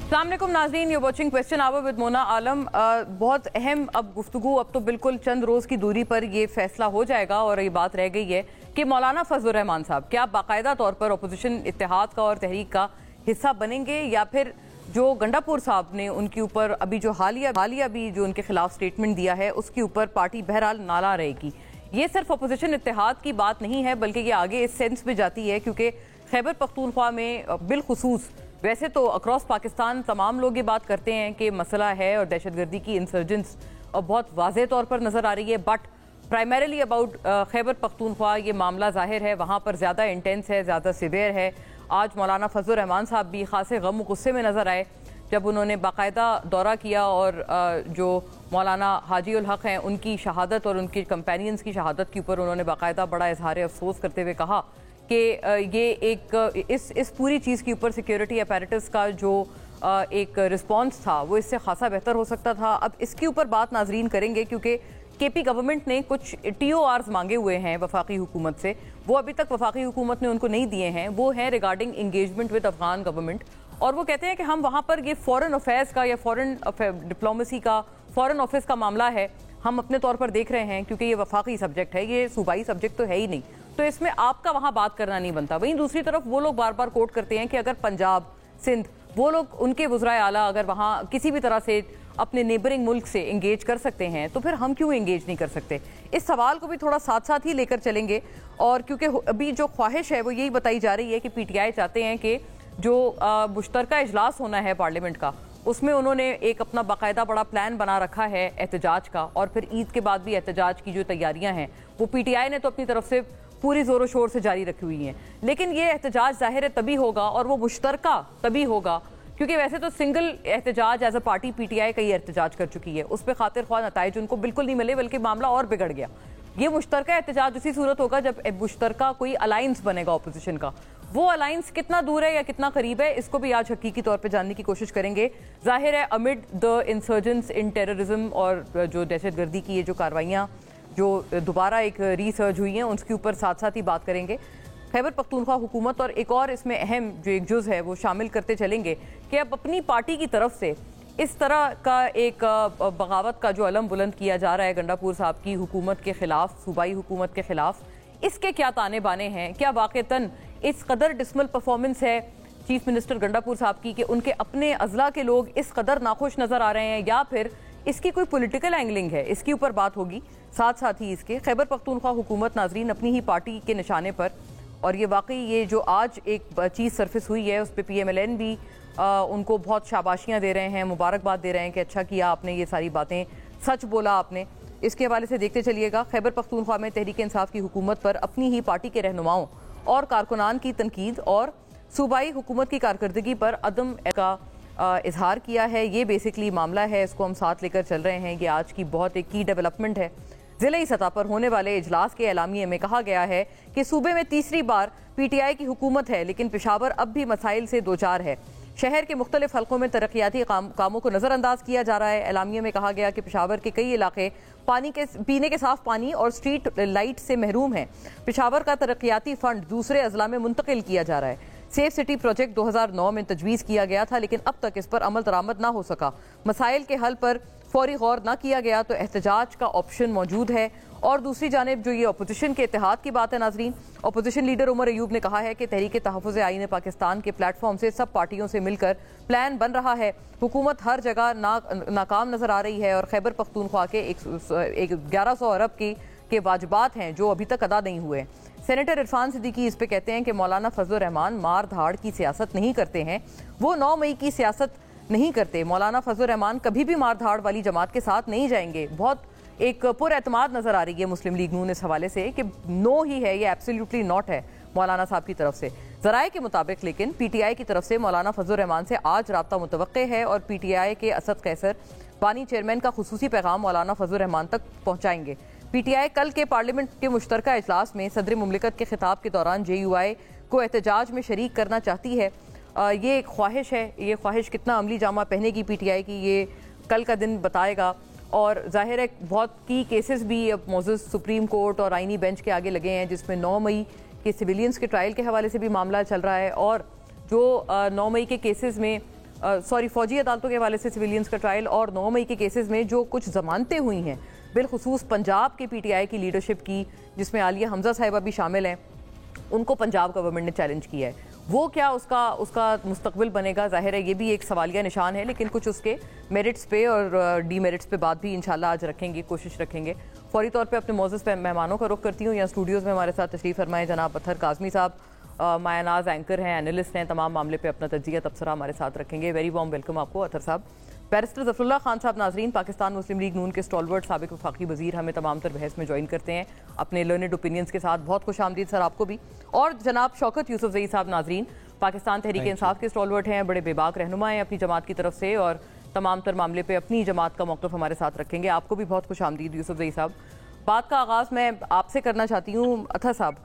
अस्सलाम वालेकुम नाज़रीन, you watching question hour with Mona Alam. बहुत अहम अब गुफ्तगू, अब तो बिल्कुल चंद रोज़ की दूरी पर ये फैसला हो जाएगा और ये बात रह गई है कि मौलाना फजलुर रहमान साहब क्या बाकायदा तौर पर अपोजिशन इत्तेहाद का और तहरीक का हिस्सा बनेंगे, या फिर जो गंडापुर साहब ने उनके ऊपर अभी जो हालिया भी जो उनके खिलाफ स्टेटमेंट दिया है उसके ऊपर पार्टी बहरहाल नाला रहेगी। ये सिर्फ अपोजिशन इत्तेहाद की बात नहीं है, बल्कि ये आगे इस सेंस में जाती है क्योंकि खैबर पख्तूनख्वा में बिलखुसूस, वैसे तो अक्रॉस पाकिस्तान तमाम लोग ये बात करते हैं कि मसला है और दहशतगर्दी की इंसर्जेंस बहुत वाज़ेह तौर पर नज़र आ रही है, but primarily about Khyber Pakhtunkhwa ये मामला ज़ाहिर है वहाँ पर ज़्यादा इंटेंस है, ज़्यादा सिवियर है। आज मौलाना फजलुर रहमान साहब भी खासे गम गुस्से में नज़र आए जब उन्होंने बाकायदा दौरा किया और जो मौलाना हाजी उल हक हैं उनकी शहादत और उनकी कंपेनियंस की शहादत के ऊपर उन्होंने बाकायदा बड़ा इजहार अफसोस करते हुए कहा कि ये एक इस पूरी चीज़ के ऊपर सिक्योरिटी अपैरेटस का जो एक रिस्पांस था वो इससे खासा बेहतर हो सकता था। अब इसके ऊपर बात नाजरीन करेंगे क्योंकि केपी गवर्नमेंट ने कुछ TORs मांगे हुए हैं वफाकी हुकूमत से, वो अभी तक वफाकी हुकूमत ने उनको नहीं दिए हैं। वो हैं regarding engagement with Afghan government, और वो कहते हैं कि हम वहाँ पर ये फॉरेन अफेयर्स का या फॉरेन डिप्लोमेसी का, फॉरेन ऑफिस का मामला है, हम अपने तौर पर देख रहे हैं क्योंकि ये वफाकी सब्जेक्ट है, ये सूबाई सब्जेक्ट तो है ही नहीं, तो इसमें आपका वहाँ बात करना नहीं बनता। वहीं दूसरी तरफ वो लोग बार बार कोट करते हैं कि अगर पंजाब, सिंध, वो लोग उनके वज़राए आला अगर वहाँ किसी भी तरह से अपने नेबरिंग मुल्क से इंगेज कर सकते हैं तो फिर हम क्यों इंगेज नहीं कर सकते। इस सवाल को भी थोड़ा साथ साथ ही लेकर चलेंगे, और क्योंकि अभी जो ख्वाहिश है वो यही बताई जा रही है कि PTI चाहते हैं कि जो मुश्तरका इजलास होना है पार्लियामेंट का, उसमें उन्होंने एक अपना बाकायदा बड़ा प्लान बना रखा है एहतजाज का, और फिर ईद के बाद भी एहतजाज की जो तैयारियां हैं वो PTI ने तो अपनी तरफ से पूरी ज़ोरों शोर से जारी रखी हुई हैं। लेकिन ये एहतजाज ज़ाहिर है तभी होगा और वो मुश्तरका तभी होगा क्योंकि वैसे तो सिंगल एहतजाज एज अ पार्टी PTI कई एहतजाज कर चुकी है, उस पर खातिर ख्वाह नताइज उनको बिल्कुल नहीं मिले, बल्कि मामला और बिगड़ गया। ये मुश्तरका एहतजाज उसी सूरत होगा जब मुश्तरका कोई अलायंस बनेगा अपोजिशन का। वो अलायंस कितना दूर है या कितना करीब है, इसको भी आज हकीकी तौर पे जानने की कोशिश करेंगे। जाहिर है amid the insurgents in terrorism और जो दहशतगर्दी की ये जो कार्रवाइयाँ जो दोबारा एक रिसर्च हुई हैं उसके ऊपर साथ साथ ही बात करेंगे। खैबर पख्तूनख्वा हुकूमत और एक और इसमें अहम जो एक जुज़ है वो शामिल करते चलेंगे कि अब अपनी पार्टी की तरफ से इस तरह का एक बगावत का जो अलम बुलंद किया जा रहा है गंडापुर साहब की हुकूमत के ख़िलाफ़, सूबाई हुकूमत के ख़िलाफ़, इसके क्या ताने बाने हैं। क्या वाक़तन इस कदर डिसमल परफॉर्मेंस है चीफ मिनिस्टर गंडापुर साहब की कि उनके अपने अज़ला के लोग इस कदर नाखुश नज़र आ रहे हैं, या फिर इसकी कोई पॉलिटिकल एंगलिंग है, इसके ऊपर बात होगी। साथ साथ ही इसके खैबर पख्तूनख्वा हुकूमत नाजरीन अपनी ही पार्टी के निशाने पर, और ये वाकई ये जो आज एक चीज़ सरफेस हुई है उस पर PMLN भी उनको बहुत शाबाशियाँ दे रहे हैं, मुबारकबाद दे रहे हैं कि अच्छा किया आपने, ये सारी बातें सच बोला आपने। इसके हवाले से देखते चलिएगा। खैबर पख्तूनख्वा में तहरीक इंसाफ की हुकूमत पर अपनी ही पार्टी के रहनुमाओं और कारकुनान की तनकीद और सूबाई हुकूमत की कारकर्दगी पर अदम का इजहार किया है। ये बेसिकली मामला है, इसको हम साथ लेकर चल रहे हैं। ये आज की बहुत एक की डेवलपमेंट है। ज़िले सतह पर होने वाले इजलास के एलामिये में कहा गया है कि सूबे में तीसरी बार PTI की हुकूमत है, लेकिन पेशावर अब भी मसाइल से दो चार है। शहर के मुख्तलिफ हल्कों में तरक्याती कामों को नज़रअंदाज किया जा रहा है। एलामिये में कहा गया कि पेशावर के कई इलाके पीने के साफ पानी और स्ट्रीट लाइट से महरूम हैं। पेशावर का तरक्याती फंड दूसरे अजला में मुंतकिल किया जा रहा है। सेफ सिटी प्रोजेक्ट 2009 में तजवीज़ किया गया था, लेकिन अब तक इस पर अमल दरामद ना हो सका। मसाइल के हल पर फौरी गौर ना किया गया तो एहतजाज का ऑप्शन मौजूद है। और दूसरी जानिब जो ये अपोजिशन के इत्तेहाद की बात है नाजरीन, अपोजिशन लीडर उमर अयूब ने कहा है कि तहरीक तहफ़्फ़ुज़ आईन पाकिस्तान के प्लेटफॉर्म से सब पार्टियों से मिलकर प्लान बन रहा है। हुकूमत हर जगह नाकाम नज़र आ रही है और खैबर पख्तूनख्वा के 1100 अरब के वाजिबात हैं जो अभी तक अदा नहीं हुए। सेनेटर इरफान सिद्दीकी इस पे कहते हैं कि मौलाना फजलुर रहमान मार धाड़ की सियासत नहीं करते हैं, वो 9 मई की सियासत नहीं करते। मौलाना फजलुर रहमान कभी भी मार धाड़ वाली जमात के साथ नहीं जाएंगे। बहुत एक पुरएतमाद नज़र आ रही है मुस्लिम लीग नून इस हवाले से कि नो ही है, ये एब्सोल्युटली नॉट है मौलाना साहब की तरफ से। ज़राए के मुताबिक लेकिन PTI की तरफ से मौलाना फजलुर रहमान से आज राब्ता मुतवक्के है और PTI के असद कैसर बानी चेयरमैन का खुसूसी पैगाम मौलाना फजलुर रहमान तक पहुँचाएंगे। PTI कल के पार्लियामेंट के मुश्तरका इजलास में सदर मुमलिकत के खिताब के दौरान JUI को एहतजाज में शरीक करना चाहती है। ये एक ख्वाहिश है, ये ख्वाहिश कितना अमली जामा पहनेगी PTI की ये कल का दिन बताएगा। और जाहिर है बहुत की केसेस भी अब मौजूद सुप्रीम कोर्ट और आईनी बेंच के आगे लगे हैं, जिसमें 9 मई के सिविलियंस के ट्रायल के हवाले से भी मामला चल रहा है। और जो 9 मई के केसेस में फौजी अदालतों के हवाले से सिविलियंस का ट्रायल और 9 मई के केसेस में जो कुछ जमानतें हुई हैं, बिलखुसूस पंजाब के PTI की लीडरशिप की, जिसमें आलिया हमजा साहिबा भी शामिल हैं, उनको पंजाब गवर्नमेंट ने चैलेंज किया है। वो क्या उसका मुस्तकबिल बनेगा, जाहिर है ये भी एक सवालिया निशान है, लेकिन कुछ उसके मेरिट्स पे और डीमेरिट्स पे बात भी इंशाल्लाह आज रखेंगे, कोशिश रखेंगे। फौरी तौर पे अपने मौजूद मेहमानों का रुख करती हूँ। यहाँ स्टूडियोज़ में हमारे साथ तशरीफ़ फरमाए जनाब अतहर काज़मी साहब, मायानाज एंकर हैं, एनालिस्ट हैं, तमाम मामले पे अपना तज्जिया तबसरा हमारे साथ रखेंगे। वेरी वार्म वेलकम आपको अतहर साहब। बैरिस्टर ज़फ़रुल्लाह खान साहब नाज़रीन, पाकिस्तान मुस्लिम लीग नून के स्टॉलवर्ट साबिक़ वफ़ाक़ी वज़ीर, हमें तमाम तर बहस में ज्वाइन करते हैं अपने लर्नड ओपिनियंस के साथ। बहुत खुश आमदीद सर आपको भी। और जनाब शौकत यूसुफ़ज़ई साहब नाज़रीन, पाकिस्तान तहरीक इंसाफ के स्टॉलवर्ट हैं, बड़े बेबाक रहनुमा हैं अपनी जमात की तरफ से और तमाम तर मामले पे अपनी जमात का मौक़िफ़ हमारे साथ रखेंगे। आपको भी बहुत खुश आमदीद यूसुफ़ज़ई साहब। बात का आगाज़ मैं आपसे करना चाहती हूँ अतहर साहब।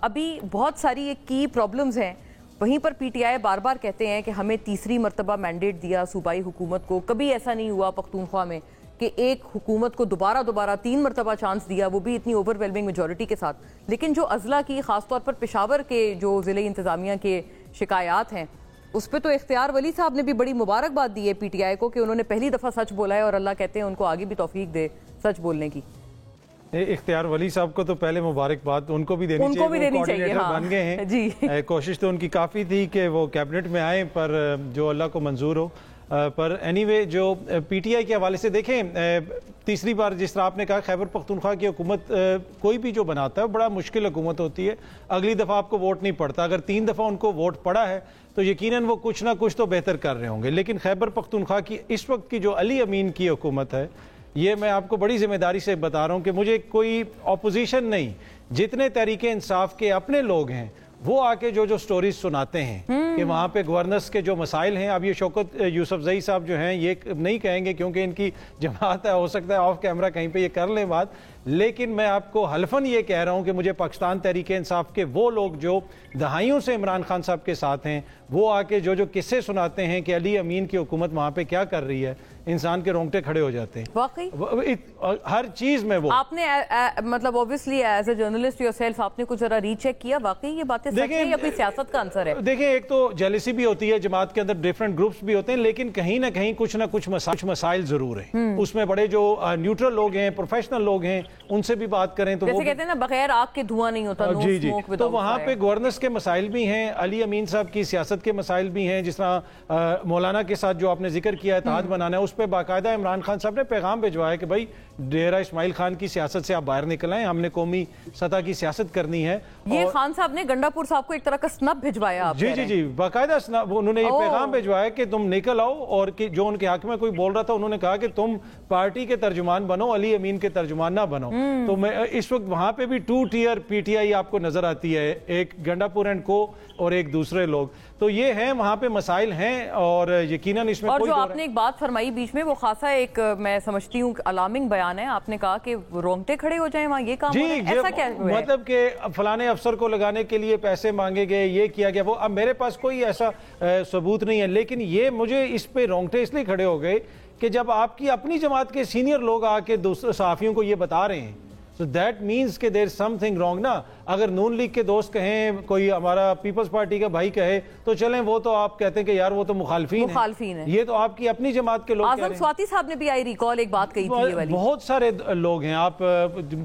अभी बहुत सारी एक की प्रॉब्लम्स हैं, वहीं पर PTI बार बार कहते हैं कि हमें तीसरी मरतबा मैंडेट दिया सूबाई हुकूमत को। कभी ऐसा नहीं हुआ पख्तूनख्वा में कि एक हुकूमत को दोबारा 3 मरतबा चांस दिया, वो भी इतनी ओवरवेलमिंग मेजॉरिटी के साथ। लेकिन जो अजला की ख़ासतौर पर पेशावर के जो ज़िले इंतज़ामिया के शिकायत हैं, उस पर तो इख्तियार वली साहब ने भी बड़ी मुबारकबाद दी है PTI को कि उन्होंने पहली दफ़ा सच बोला है और अल्लाह कहते हैं उनको आगे भी तौफीक दे सच बोलने की। इख्तियार वली साहब को तो पहले मुबारकबाद उनको भी देनी चाहिए, कोऑर्डिनेटर बन गए हैं जी। कोशिश तो उनकी काफ़ी थी कि वो कैबिनेट में आए, पर जो अल्लाह को मंजूर हो। पर एनीवे जो PTI के हवाले से देखें, तीसरी बार जिस तरह आपने कहा खैबर पख्तूनख्वा की हुकूमत कोई भी जो बनाता है बड़ा मुश्किल हुकूमत होती है। अगली दफ़ा आपको वोट नहीं पड़ता, अगर 3 दफ़ा उनको वोट पड़ा है तो यकीनन वो कुछ ना कुछ तो बेहतर कर रहे होंगे। लेकिन खैबर पख्तूनख्वा की इस वक्त की जो अली अमीन की हुकूमत है, ये मैं आपको बड़ी जिम्मेदारी से बता रहा हूँ कि मुझे कोई ऑपोजिशन नहीं, जितने तहरीके इंसाफ के अपने लोग हैं वो आके जो स्टोरीज सुनाते हैं कि वहाँ पे गवर्नेंस के जो मसाइल हैं। अब ये शौकत यूसुफ़ज़ई साहब जो हैं ये नहीं कहेंगे क्योंकि इनकी जमात है, हो सकता है ऑफ कैमरा कहीं पे ये कर लें बात, लेकिन मैं आपको हल्फन ये कह रहा हूँ कि मुझे पाकिस्तान तहरीक इंसाफ के वो लोग जो दहाइयों से इमरान खान साहब के साथ हैं, वो आके जो किस्से सुनाते हैं कि अली अमीन की हुकूमत वहाँ पे क्या कर रही है, इंसान के रोंगटे खड़े हो जाते हैं। वाकई हर चीज में वो आपने मतलब obviously as a journalist yourself आपने कुछ जरा रीचेक किया, वाकई ये बातें सच हैं या कोई सियासत का आंसर है? देखिए, एक तो जेलसी भी होती है, जमात के अंदर डिफरेंट ग्रुप्स भी होते हैं, लेकिन कहीं ना कहीं कुछ ना कुछ मसाइल जरूर हैं। उसमें बड़े जो न्यूट्रल लोग हैं, प्रोफेशनल लोग हैं, उनसे भी बात करें तो जैसे कहते हैं ना बगैर आग के धुआं नहीं होता। जी जी, तो वहाँ पे गवर्नेंस के मसाइल भी हैं, अली अमीन साहब की सियासत के मसाइल भी हैं, जिस तरह मौलाना के साथ जो आपने जिक्र किया इत्तेहाद बनाना है, उस पर बाकायदा इमरान खान साहब ने पैगाम भिजवाया कि भाई डेरा इस्माइल खान की सियासत से आप बाहर निकल आए, हमने कौमी सतह की सियासत करनी है। ये खान साहब ने गंडापुर साहब को एक तरह का स्नब भिजवाया। जी जी जी, बाकायदा उन्होंने ये पैगाम भिजवाया कि तुम निकल आओ, और कि जो उनके हक में कोई बोल रहा था उन्होंने कहा कि तुम पार्टी के तर्जुमान बनो, अली अमीन के तर्जुमान ना बनो। तो मैं इस वक्त वहां पे भी 2 टियर PTI आपको नजर आती है, एक गंडापुर एंड को और एक दूसरे लोग। तो ये है वहां पे मसाइल हैं और यकीनन इसमें और जो आपने एक बात फरमाई बीच में वो खासा एक मैं समझती हूँ अलार्मिंग बयान है। आपने कहा कि रोंगटे खड़े हो जाएं वहाँ, ये काम जी, ऐसा क्या है? मतलब कि फलाने अफसर को लगाने के लिए पैसे मांगे गए, ये किया गया वो। अब मेरे पास कोई ऐसा सबूत नहीं है, लेकिन ये मुझे इस पे रोंगटे इसलिए खड़े हो गए कि जब आपकी अपनी जमात के सीनियर लोग आके दूसरे सहाफियों को ये बता रहे हैं, so that means कि there is something wrong ना। अगर नून लीग के दोस्त कहें, कोई हमारा पीपल्स पार्टी का भाई कहे तो चलें, वो तो आप कहते हैं कि यार वो तो मुखालफीन है। ये तो आपकी अपनी जमात के लोग। आजम स्वाति साहब ने भी आई रिकॉल एक बात कही थी ये वाली। बहुत सारे लोग हैं, आप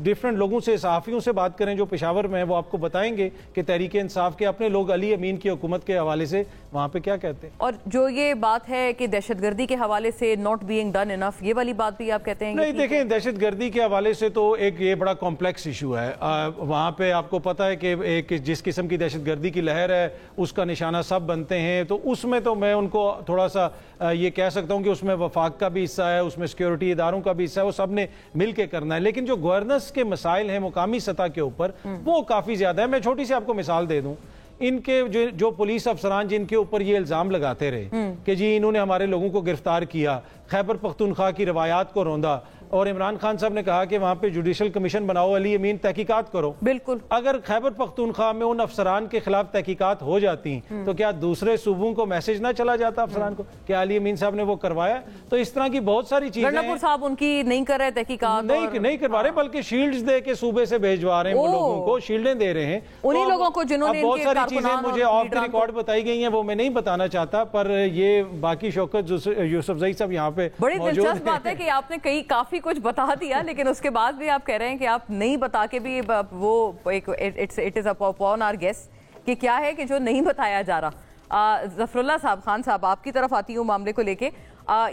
डिफरेंट लोगों से, सहाफियों से बात करें जो पेशावर में है, वो आपको बताएंगे कि तहरीक इंसाफ के अपने लोग अली अमीन की हुकूमत के हवाले से वहाँ पे क्या कहते हैं। और जो ये बात है कि दहशतगर्दी के हवाले से नॉट बीइंग डन इनफ, ये वाली बात भी आप कहते हैं? नहीं, देखें, दहशतगर्दी के हवाले से तो एक ये बड़ा कॉम्प्लेक्स इशू है। वहाँ पे आपको पता है कि एक जिस किस्म की दहशतगर्दी की लहर है उसका निशाना सब बनते हैं, तो उसमें तो मैं उनको थोड़ा सा ये कह सकता हूँ कि उसमें वफाक का भी हिस्सा है, उसमें सिक्योरिटी इदारों का भी हिस्सा है, वो सब ने मिल के करना है। लेकिन जो गवर्नेंस के मसाइल हैं मुकामी सतह के ऊपर, वो काफ़ी ज़्यादा है। मैं छोटी सी आपको मिसाल दे दूँ, इनके जो पुलिस अफसरान जिनके ऊपर ये इल्ज़ाम लगाते रहे कि जी इन्होंने हमारे लोगों को गिरफ्तार किया, खैबर पख्तूनख्वा की रवायात को रौंदा, اور عمران خان صاحب نے کہا کہ وہاں پہ جوڈیشل کمیشن بناؤ, علی امین تحقیقات کرو. بالکل. اگر خیبر پختونخوا میں ان افسران کے خلاف تحقیقات ہو جاتی تو کیا دوسرے صوبوں کو میسج نہ چلا جاتا افسران کو کہ علی امین صاحب نے وہ کروایا؟ تو اس طرح کی بہت ساری چیزیں گنڈاپور صاحب ان کی نہیں کر رہے تحقیقات, نہیں کروا رہے, بلکہ شیلڈز دے کے صوبے سے بھیجوا رہے ہیں, وہ لوگوں کو شیلڈیں دے رہے ہیں. انہی لوگوں کو جنہوں نے بہت ساری چیزیں مجھے آف دی ریکارڈ بتائی گئی ہیں, وہ میں نہیں بتانا چاہتا, پر یہ باقی شوکت یوسفزئی صاحب یہاں پہ بڑی دلچسپ بات ہے کہ آپ نے کافی کچھ بتا دیا, لیکن اس کے بعد بھی آپ کہہ رہے ہیں کہ آپ نہیں بتا کے بھی وہ it is upon our guess کہ کیا ہے کہ جو نہیں بتایا جا رہا. ظفر اللہ صاحب, خان صاحب آپ کی طرف آتی ہوں معاملے کو لے کے.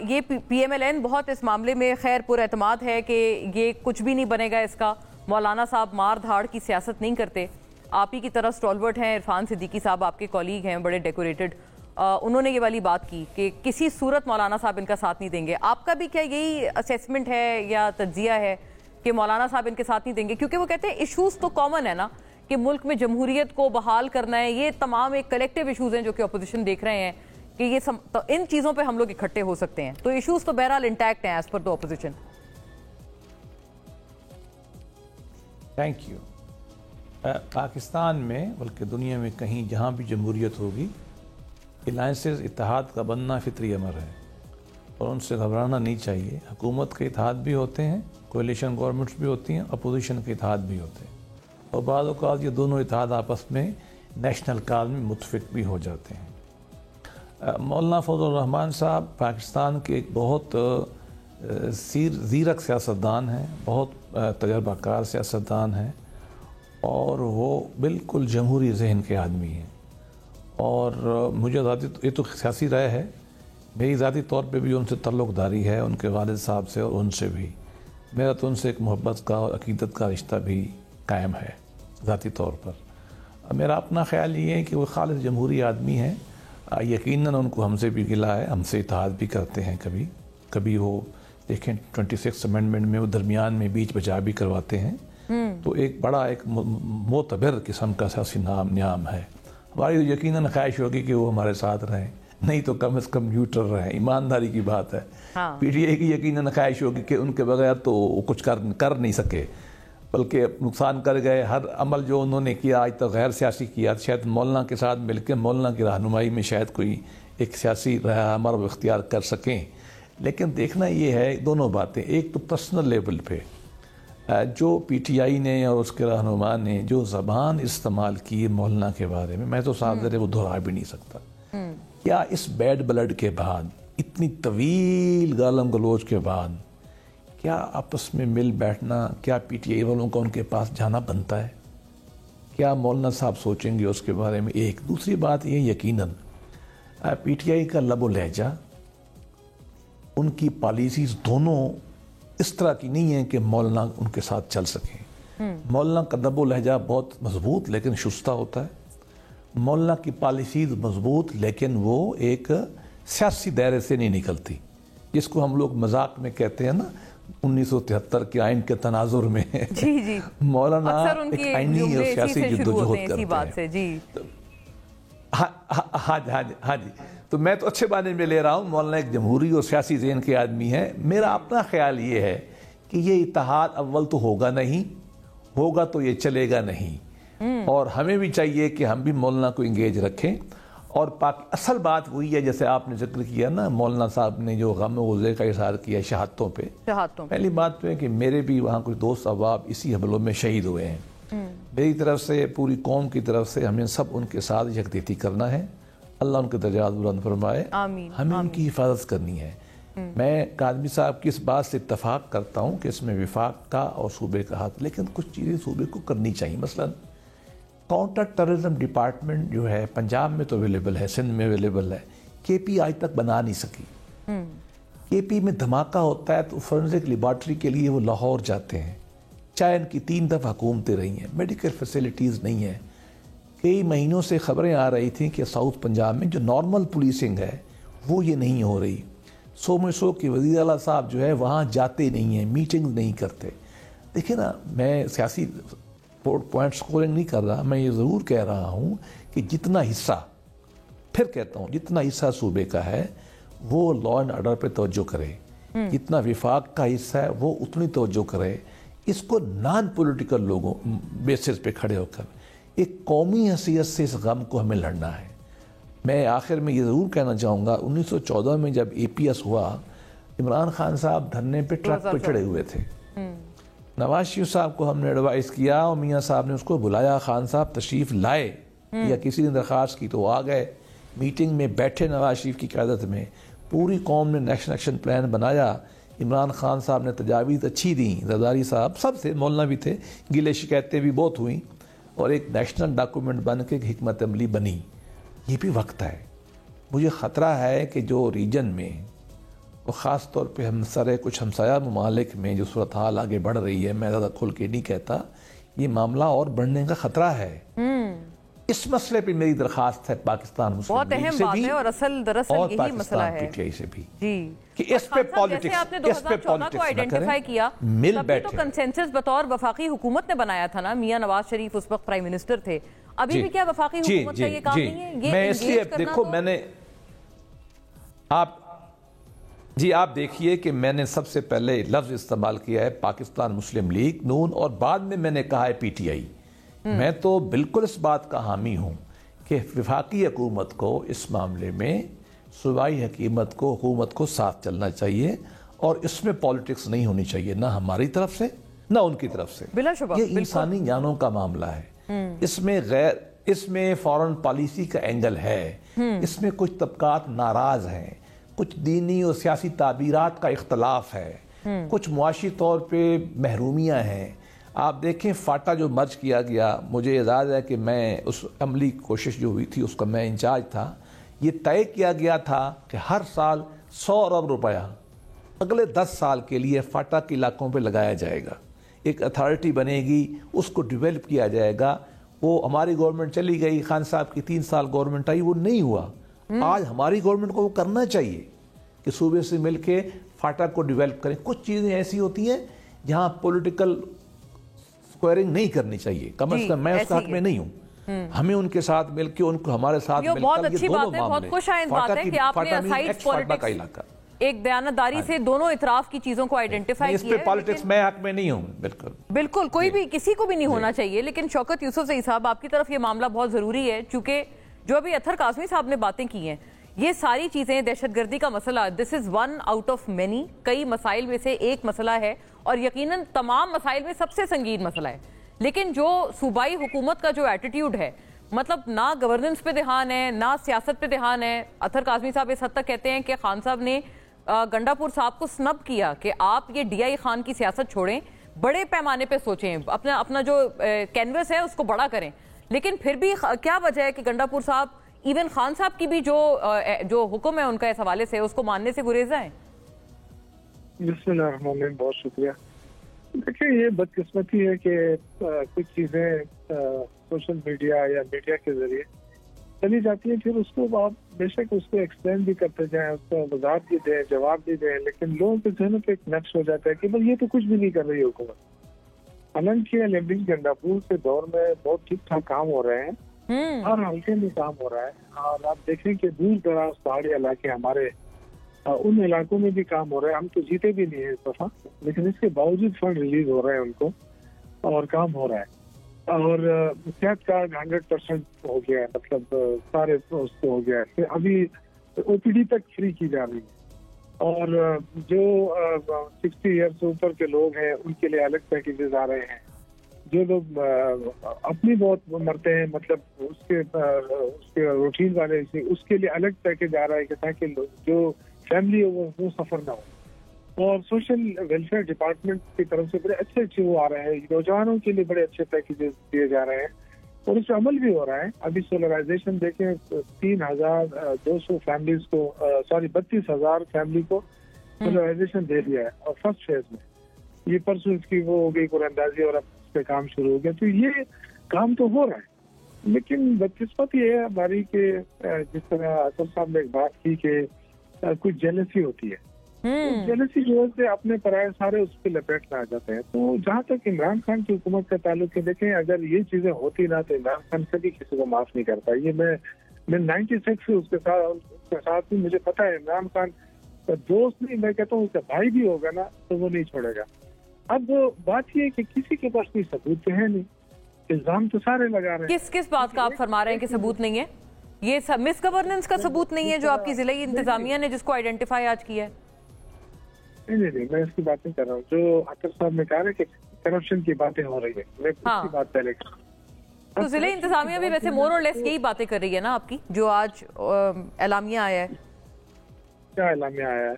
یہ پی ایم ایل این بہت اس معاملے میں خیر پر اعتماد ہے کہ یہ کچھ بھی نہیں بنے گا اس کا. مولانا صاحب مار دھاڑ کی سیاست نہیں کرتے, آپ ہی کی طرح سٹالورٹ ہیں. عرفان صدیقی صاحب آپ کے کولیگ ہیں, بڑے ڈیکوریٹڈ, انہوں نے یہ والی بات کی کہ کسی صورت مولانا صاحب ان کا ساتھ نہیں دیں گے. آپ کا بھی کیا یہی اسیسمنٹ ہے یا تجزیہ ہے کہ مولانا صاحب ان کے ساتھ نہیں دیں گے؟ کیونکہ وہ کہتے ہیں ایشوز تو کامن ہے نا, کہ ملک میں جمہوریت کو بحال کرنا ہے, یہ تمام ایک کلیکٹیو ایشوز ہیں جو کہ اپوزیشن دیکھ رہے ہیں کہ یہ ان چیزوں پہ ہم لوگ اکٹھے ہو سکتے ہیں. تو ایشوز تو بہرحال انٹیکٹ ہیں as per the opposition. Thank you. Pakistan میں بلکہ دنیا میں کہیں جہاں بھی جمہوریت ہوگی, الائنسز اتحاد کا بننا فطری امر ہے اور ان سے گھبرانا نہیں چاہیے. حکومت کے اتحاد بھی ہوتے ہیں, کولیشن گورنمنٹس بھی ہوتی ہیں, اپوزیشن کے اتحاد بھی ہوتے ہیں, اور بعض اوقات یہ دونوں اتحاد آپس میں نیشنل کاز میں متفق بھی ہو جاتے ہیں. مولانا فضل الرحمان صاحب پاکستان کے ایک بہت زیرک سیاستدان ہیں, بہت تجربہ کار سیاستدان ہیں, اور وہ بالکل جمہوری ذہن کے آدمی ہیں. اور مجھے ذاتی یہ تو سیاسی رائے ہے, میری ذاتی طور پہ بھی ان سے تعلق داری ہے, ان کے والد صاحب سے اور ان سے بھی. میرا تو ان سے ایک محبت کا اور عقیدت کا رشتہ بھی قائم ہے ذاتی طور پر. میرا اپنا خیال یہ ہے کہ وہ خالص جمہوری آدمی ہیں. یقیناً ان کو ہم سے بھی گلا ہے, ہم سے اتحاد بھی کرتے ہیں کبھی کبھی. وہ دیکھیں 26 امینڈمنٹ میں وہ درمیان میں بیچ بچا بھی کرواتے ہیں, تو ایک بڑا ایک معتبر قسم کا سیاسی نظام ہے. ہماری یقیناً خواہش ہوگی کہ وہ ہمارے ساتھ رہیں, نہیں تو کم از کم نیوٹرل رہیں, ایمانداری کی بات ہے. پی ٹی آئی کی یقیناً خواہش ہوگی کہ ان کے بغیر تو وہ کچھ کر نہیں سکے, بلکہ نقصان کر گئے. ہر عمل جو انہوں نے کیا آج تک غیر سیاسی کیا, شاید مولانا کے ساتھ مل کے مولانا کی رہنمائی میں شاید کوئی ایک سیاسی عمل اختیار کر سکیں. لیکن دیکھنا یہ ہے دونوں باتیں, ایک تو پرسنل لیول پہ جو پی ٹی آئی نے اور اس کے رہنما نے جو زبان استعمال کی مولانا کے بارے میں تو صاحب ذرے وہ دہرا بھی نہیں سکتا. کیا اس بیڈ بلڈ کے بعد, اتنی طویل گالم گلوچ کے بعد, کیا آپس میں مل بیٹھنا, کیا پی ٹی آئی والوں کا ان کے پاس جانا بنتا ہے؟ کیا مولانا صاحب سوچیں گے اس کے بارے میں؟ ایک دوسری بات یہ, یقیناً پی ٹی آئی کا لب و لہجہ, ان کی پالیسیز دونوں اس طرح کی نہیں ہیں کہ مولانا ان کے ساتھ چل سکیں. مولانا کا لب و لہجہ بہت مضبوط لیکن شستہ ہوتا ہے. مولانا کی پالیسیز مضبوط لیکن وہ ایک سیاسی دائرے سے نہیں نکلتی, جس کو ہم لوگ مذاق میں کہتے ہیں نا 1973 کے آئین کے تناظر میں. جی مولانا ایک آئینی اور سیاسی جدوجہد کرتے ہیں. ہاں جی, تو میں تو اچھے معنی میں لے رہا ہوں. مولانا ایک جمہوری اور سیاسی ذہن کے آدمی ہے. میرا اپنا خیال یہ ہے کہ یہ اتحاد اول تو ہوگا نہیں, ہوگا تو یہ چلے گا نہیں, اور ہمیں بھی چاہیے کہ ہم بھی مولانا کو انگیج رکھیں. اور اصل بات وہی ہے جیسے آپ نے ذکر کیا نا, مولانا صاحب نے جو غم و غصے کا اظہار کیا شہادتوں پہ. پہلی بات تو ہے کہ میرے بھی وہاں کچھ دوست احباب اسی حملوں میں شہید ہوئے ہیں. میری طرف سے, پوری قوم کی طرف سے, ہمیں سب ان کے ساتھ یکجہتی کرنا ہے. اللہ ان کے درجات بلند فرمائے. ہمیں ان کی حفاظت کرنی ہے. میں کاظمی صاحب کی اس بات سے اتفاق کرتا ہوں کہ اس میں وفاق کا اور صوبے کا ہاتھ, لیکن کچھ چیزیں صوبے کو کرنی چاہیے. مثلا کاؤنٹر ٹیررزم ڈپارٹمنٹ جو ہے پنجاب میں تو اویلیبل ہے, سندھ میں اویلیبل ہے, کے پی آج تک بنا نہیں سکی. کے پی میں دھماکہ ہوتا ہے تو فورنزک لیبارٹری کے لیے وہ لاہور جاتے ہیں, چاہے ان کی 3 دفعہ حکومتیں رہی ہیں, میڈیکل فیسلٹیز نہیں ہیں. کئی مہینوں سے خبریں آ رہی تھیں کہ ساؤتھ پنجاب میں جو نارمل پولیسنگ ہے وہ یہ نہیں ہو رہی. سو کے وزیر اعلیٰ صاحب جو ہے وہاں جاتے نہیں ہیں, میٹنگ نہیں کرتے. دیکھیں نا, میں سیاسی پوائنٹ سکورنگ نہیں کر رہا, میں یہ ضرور کہہ رہا ہوں کہ جتنا حصہ, پھر کہتا ہوں جتنا حصہ صوبے کا ہے وہ لا اینڈ آرڈر پہ توجہ کرے. جتنا وفاق کا حصہ ہے وہ اتنی توجہ کرے. اس کو نان پولیٹیکل لوگوں بیسس پہ کھڑے ہو کر ایک قومی حیثیت سے اس غم کو ہمیں لڑنا ہے. میں آخر میں یہ ضرور کہنا چاہوں گا 1914 میں جب اے پی ایس ہوا عمران خان صاحب دھرنے پہ ٹرک پہ چڑھے ہوئے تھے. نواز شریف صاحب کو ہم نے ایڈوائز کیا اور میاں صاحب نے اس کو بلایا, خان صاحب تشریف لائے یا کسی نے درخواست کی تو وہ آ گئے. میٹنگ میں بیٹھے نواز شریف کی قیادت میں, پوری قوم نے نیشنل ایکشن پلان بنایا. عمران خان صاحب نے تجاویز اچھی دیں, زرداری صاحب سب سے, مولانا بھی تھے, گلے شکایتیں بھی بہت ہوئیں اور ایک نیشنل ڈاکومنٹ بن کے ایک حکمت عملی بنی. یہ بھی وقت ہے. مجھے خطرہ ہے کہ جو ریجن میں اور خاص طور پہ کچھ ہمسایہ ممالک میں جو صورتحال آگے بڑھ رہی ہے, میں زیادہ کھل کے نہیں کہتا, یہ معاملہ اور بڑھنے کا خطرہ ہے. اس مسئلے پہ میری درخواست ہے پاکستان مسلم بہت اہم بات ہے اور اصل دراصل یہی مسئلہ ہے پی ٹی آئی سے بھی جی کہ اس پہ پالیٹکس, آپ نے 2014 کو آئیڈینٹیفائی کیا, مل بیٹھے. تو کنسنسس بطور وفاقی حکومت نے بنایا تھا نا, میاں نواز شریف اس وقت پرائم منسٹر تھے. ابھی بھی کیا وفاقی حکومت کا یہ کام نہیں ہے؟ میں اس لیے دیکھو میں نے آپ دیکھیے کہ میں نے سب سے پہلے لفظ استعمال کیا ہے پاکستان مسلم لیگ نون, اور بعد میں نے کہا ہے پی ٹی آئی. میں تو بالکل اس بات کا حامی ہوں کہ وفاقی حکومت کو اس معاملے میں صوبائی حکومت کو ساتھ چلنا چاہیے اور اس میں پالیٹکس نہیں ہونی چاہیے, نہ ہماری طرف سے نہ ان کی طرف سے. بلا شبہ یہ انسانی جانوں کا معاملہ ہے. اس میں فارن پالیسی کا اینگل ہے. اس میں کچھ طبقات ناراض ہیں, کچھ دینی اور سیاسی تعبیرات کا اختلاف ہے, کچھ معاشی طور پہ محرومیاں ہیں. آپ دیکھیں فاٹا جو مرج کیا گیا, مجھے یاد ہے کہ میں اس عملی کوشش جو ہوئی تھی اس کا میں انچارج تھا. یہ طے کیا گیا تھا کہ ہر سال 100 ارب روپیہ اگلے 10 سال کے لیے فاٹا کے علاقوں پہ لگایا جائے گا. ایک اتھارٹی بنے گی, اس کو ڈیولپ کیا جائے گا. وہ ہماری گورنمنٹ چلی گئی, خان صاحب کی 3 سال گورنمنٹ آئی, وہ نہیں ہوا. آج ہماری گورنمنٹ کو وہ کرنا چاہیے کہ صوبے سے مل کے فاٹا کو ڈیولپ کریں. کچھ چیزیں ایسی ہوتی ہیں جہاں پولیٹیکل سکوئرنگ نہیں کرنی چاہیے, کم از کم میں اس حق میں نہیں ہوں. ہمیں ان کے ساتھ مل کے, ان کو ہمارے ساتھ مل کر, بہت اچھی بات ہے, بہت خوش آئند بات ہے کہ آپ نے اسائڈ پولیٹکس ایک دیانتداری سے دونوں اطراف کی چیزوں کو آئیڈینٹیفائی کیا ہے. اس پہ پالیٹکس میں حق میں نہیں ہوں. بالکل کوئی بھی کسی کو بھی نہیں ہونا چاہیے. لیکن شوکت یوسفزئی صاحب, آپ کی طرف یہ معاملہ بہت ضروری ہے, چونکہ جو ابھی اطہر کاظمی صاحب نے باتیں کی ہیں, یہ ساری چیزیں, دہشت گردی کا مسئلہ, this is one out of many, کئی مسائل میں سے ایک مسئلہ ہے اور یقیناً تمام مسائل میں سب سے سنگین مسئلہ ہے. لیکن جو صوبائی حکومت کا جو ایٹیٹیوڈ ہے, مطلب نہ گورننس پہ دھیان ہے نہ سیاست پہ دھیان ہے. اطہر کاظمی صاحب اس حد تک کہتے ہیں کہ خان صاحب نے گنڈا پور صاحب کو سنب کیا کہ آپ یہ ڈی آئی خان کی سیاست چھوڑیں, بڑے پیمانے پہ سوچیں, اپنا جو کینوس ہے اس کو بڑا کریں. لیکن پھر بھی کیا وجہ ہے کہ گنڈا پور صاحب ایون خان صاحب کی بھی جو حکم ہے ان کا اس حوالے سے, اس کو ماننے سے گریزاں ہیں؟ بسم اللہ الرحمن الرحیم, بہت شکریہ. دیکھیں یہ بدقسمتی ہے کہ کچھ چیزیں سوشل میڈیا یا میڈیا کے ذریعے چلی جاتی ہیں, پھر اس کو آپ بے شک اس کو ایکسپلین بھی کرتے جائیں, اس کو وضاحت بھی دیں, جواب بھی دیں, لیکن لوگوں کے ذہنوں پہ ایک نقش ہو جاتا ہے کہ بھائی یہ تو کچھ بھی نہیں کر رہی حکومت. حالانکہ لیمبنگ گنڈا پور کے دور میں بہت ٹھیک ٹھاک کام ہو رہے ہیں, ہر حلقے میں کام ہو رہا ہے. اور آپ دیکھیں کہ دور دراز پہاڑی علاقے ہمارے, ان علاقوں میں بھی کام ہو رہا ہے. ہم تو جیتے بھی نہیں ہیں اس دفعہ, لیکن اس کے باوجود فنڈ ریلیز ہو رہے ہیں ان کو اور کام ہو رہا ہے. اور صحت کارڈ 100% ہو گیا ہے, مطلب سارے اس کو ہو گیا ہے. ابھی او پی ڈی تک فری کی جا رہی ہے. اور جو 60 ایئر سے اوپر کے لوگ ہیں ان کے لیے الگ پیکیجز آ رہے ہیں. جو لوگ اپنی بہت مرتے ہیں, مطلب اس کے روٹین والے, اس کے لیے الگ پیکیج آ رہا ہے کہ تاکہ جو فیملی ہو وہ سفر نہ ہو. اور سوشل ویلفیئر ڈپارٹمنٹ کی طرف سے بڑے اچھے وہ آ رہے ہیں. نوجوانوں کے لیے بڑے اچھے پیکیجز دیے جا رہے ہیں اور اس پہ عمل بھی ہو رہا ہے. ابھی سولرائزیشن دیکھیں 3,200 فیملیز کو, 32,000 فیملی کو سولرائزیشن دے دیا ہے اور فرسٹ فیز میں. یہ پرسوں اس کی وہ ہو گئی قرآن اندازی اور اب اس پہ کام شروع ہو گیا. تو یہ کام تو ہو رہا ہے, لیکن بدقسمت یہ ہے ہماری کہ جس طرح اطہر صاحب نے ایک بات کی کہ کچھ جیلسی ہوتی ہے. جیلسی جو ہے اپنے پرائے سارے اس پہ لپیٹنا آ جاتے ہیں. تو جہاں تک عمران خان کی حکومت کا تعلق ہے, دیکھیں اگر یہ چیزیں ہوتی نہ تو عمران خان کبھی کسی کو معاف نہیں کرتا. یہ میں 96 سے اس کے ساتھ بھی مجھے پتا ہے عمران خان दोस्त नहीं, मैं कहता हूँ उसका भाई भी होगा ना तो वो नहीं छोड़ेगा। अब बात ये है कि किसी के पास कोई सबूत तो है नहीं, इल्जाम तो सारे लगा रहे हैं। किस बात का आप फरमा रहे हैं कि सबूत नहीं है? ये मिस गवर्नेंस का सबूत नहीं है जो आपकी जिला इंतजामिया ने जिसको आइडेंटिफाई आज किया है? नहीं, मैं इसकी बात नहीं कर रहा हूँ। जो अतर साहब ने कहा है कि करप्शन की बातें हो रही है, मैं उसकी बात पहले कर रहा हूँ। तो जिले इंतजामिया भी वैसे मोर और लेस यही बातें कर रही है ना आपकी, जो आज एलामिया आया है। क्या एलामिया आया है?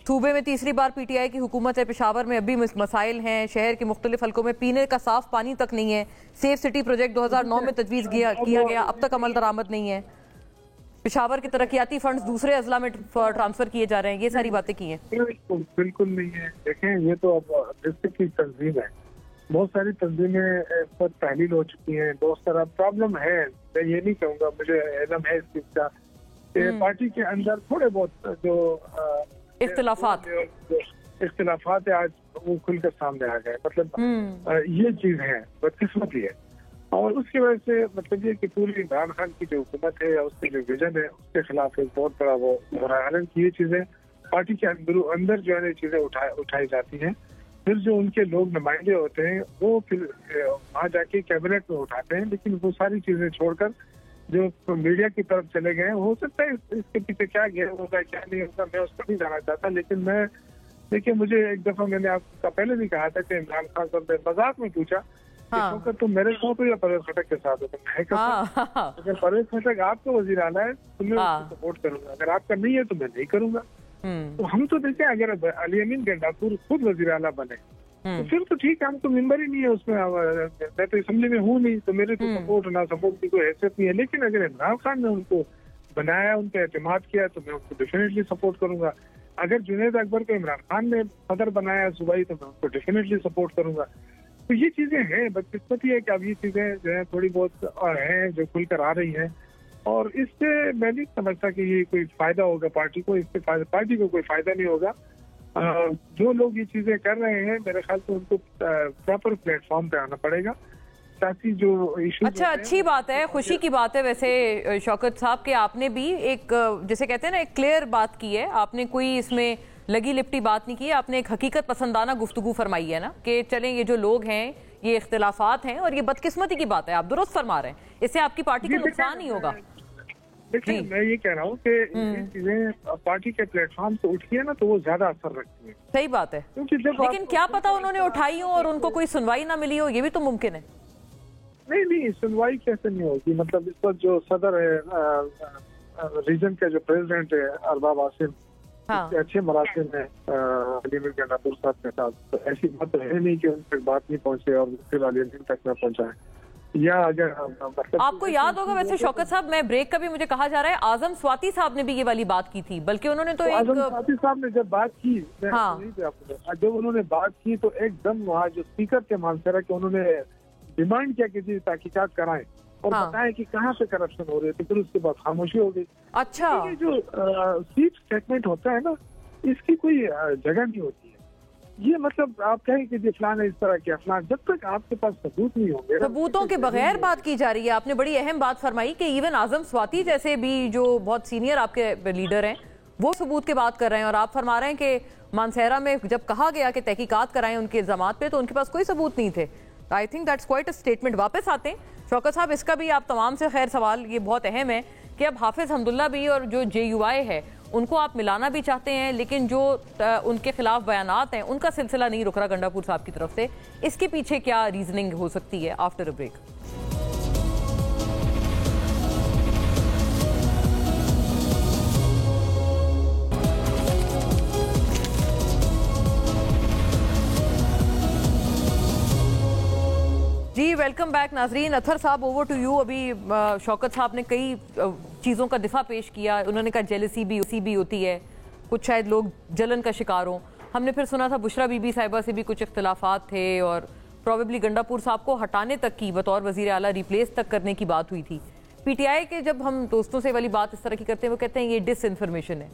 सूबे में तीसरी बार पीटीआई की हुकूमत है, पेशावर में अभी मसाइल हैं, शहर के मुख्तलिफ हलकों में पीने का साफ पानी तक नहीं है, सेफ सिटी प्रोजेक्ट 2009 में तजवीज़ किया गया, अब तक अमल दरामद नहीं है, पेशावर के तरक्याती फंड्स दूसरे अजला में ट्रांसफर किए जा रहे हैं, ये सारी बातें की हैं। बिल्कुल नहीं है। देखें, ये तो अब डिस्ट्रिक्ट की तंजीम है, बहुत सारी तंजीमें इस पर तहलील हो चुकी हैं, बहुत सारा प्रॉब्लम है, मैं ये नहीं कहूँगा, मुझे इल्म है इस चीज का। पार्टी के अंदर थोड़े बहुत जो इख्तिलाफात है आज वो खुलकर सामने आ गए, मतलब ये चीज है, बदकिस्मती है। और उसकी वजह से मतलब ये कि पूरी इमरान खान की जो हुकूमत है या उसके जो विजन है उसके खिलाफ एक बहुत बड़ा वो हो रहा है। हालांकि ये चीजें पार्टी के अंदर जो है चीजें उठाई जाती हैं, फिर जो उनके लोग नुमाइंदे होते हैं वो फिर वहाँ जाके कैबिनेट में उठाते हैं, लेकिन वो सारी चीजें छोड़कर जो मीडिया की तरफ चले गए। हो सकता है इसके पीछे क्या गया होगा क्या नहीं होगा, मैं उस पर नहीं जाना चाहता। लेकिन मैं देखिए, मुझे एक दफा मैंने आपका पहले भी कहा था कि इमरान खान साहब ने मजाक में पूछा कि तुम मेरे साथ हो या परवेज खटक के साथ हो, तो मैं कहता अगर परवेज खटक आपका वजीर आला है तो मैं उसको सपोर्ट करूंगा, अगर आपका नहीं है तो मैं नहीं करूंगा। तो हम तो देखें, अगर अली अमीन गंडापुर खुद वजीर आला बने तो फिर तो ठीक है, हम तो मेंबर ही नहीं है उसमें, मैं तो असेंबली में हूँ नहीं, तो मेरे तो सपोर्ट ना सपोर्ट की कोई हैसियत नहीं है। लेकिन अगर इमरान खान ने उनको बनाया, उन पर एतमाद किया, तो मैं उनको डेफिनेटली सपोर्ट करूंगा। अगर जुनैद अकबर को इमरान खान ने सदर बनाया सूबाई, तो मैं उनको डेफिनेटली सपोर्ट करूंगा। तो ये चीजें हैं, बदकिस्मती है कि अब ये चीजें जो है थोड़ी बहुत हैं जो खुलकर आ रही हैं, और इससे मैं नहीं समझता कि ये कोई फायदा होगा पार्टी को, इससे पार्टी को कोई फायदा नहीं होगा। जो लोग ये चीजें कर रहे हैं, मेरे ख्याल से उनको प्रॉपर प्लेटफॉर्म पे आना पड़ेगा ताकि जो इशू। अच्छा, अच्छी बात है, खुशी की बात है वैसे शौकत साहब कि आपने भी एक जैसे कहते हैं ना एक क्लियर बात की है, आपने कोई इसमें लगी लिपटी बात नहीं की, आपने एक हकीकत पसंदाना गुफ्तगू फरमाई है ना कि चलें ये जो लोग हैं ये इख्तिलाफात हैं और ये बदकिस्मती की बात है, आप दुरुस्त फरमा रहे हैं, इससे आपकी पार्टी को नुकसान नहीं होगा। देखिए, मैं ये कह रहा हूँ कि ये चीजें पार्टी के प्लेटफॉर्म से उठती है ना तो वो ज्यादा असर रखती है। सही बात है, लेकिन क्या पता उन्होंने उठाई हो और उनको कोई सुनवाई ना मिली हो, ये भी तो मुमकिन है। नहीं, सुनवाई कैसे नहीं होगी? मतलब इस पर जो सदर है रीजन का जो प्रेसिडेंट है अरबाब आसिम, अच्छे मरासिम है अली अमीन गंडापुर साहब के साथ, तो ऐसी बात तो है नहीं कि उन तक बात नहीं पहुंचे और फिर अली अमीन तक न पहुंचाए। या अगर आपको याद होगा वैसे शौकत साहब, मैं ब्रेक का भी मुझे कहा जा रहा है आजम स्वाति साहब ने भी ये वाली बात की थी, बल्कि उन्होंने तो आजम स्वाति साहब ने जब बात की, जब उन्होंने बात की तो एकदम वहाँ जो स्पीकर थे मानसरा के, उन्होंने डिमांड किया कि जी तहकीकात कराएं और बताएं कि कहाँ से करप्शन हो रहे थे, फिर उसके बाद खामोशी हो गई। अच्छा, ये जो स्पीच स्टेटमेंट होता है ना, इसकी कोई जगह नहीं होती है। ये मतलब आप कहें कि फलाना इस तरह के फलाना, जब तक आपके पास सबूत नहीं होंगे, सबूतों के बगैर बात की जा रही है। आपने बड़ी अहम बात फरमाई कि इवन आजम स्वाति जैसे भी जो बहुत सीनियर आपके लीडर हैं वो सबूत की बात कर रहे हैं, और आप फरमा रहे हैं कि मानसहरा में जब कहा गया कि तहकीकात कराएं उनके इल्जामात पे तो उनके पास कोई सबूत नहीं थे। I think that's quite a statement. वापस आते हैं शौकत साहब, इसका भी आप तमाम से खैर सवाल ये बहुत अहम है कि अब हाफिज हमदुल्ला भी और जो JUI है उनको आप मिलाना भी चाहते हैं, लेकिन जो उनके खिलाफ बयानात हैं उनका सिलसिला नहीं रुक रहा गंडापुर साहब की तरफ से, इसके पीछे क्या रीजनिंग हो सकती है? After a break. जी वेलकम बैक नाजरीन। अथर साहब, ओवर टू यू। अभी शौकत साहब ने कई चीज़ों का दिफा पेश किया, उन्होंने कहा जेलसी भी होती है, कुछ शायद लोग जलन का शिकार हों। हमने फिर सुना था बुशरा बीबी साहिबा से भी कुछ इख्तिलाफात थे और प्रॉबेबली गंडापुर साहब को हटाने तक की बतौर वजीर आला रिप्लेस तक करने की बात हुई थी। PTI के जब हम दोस्तों से वाली बात इस तरह की करते हैं वो कहते हैं ये डिस इन्फॉर्मेशन है।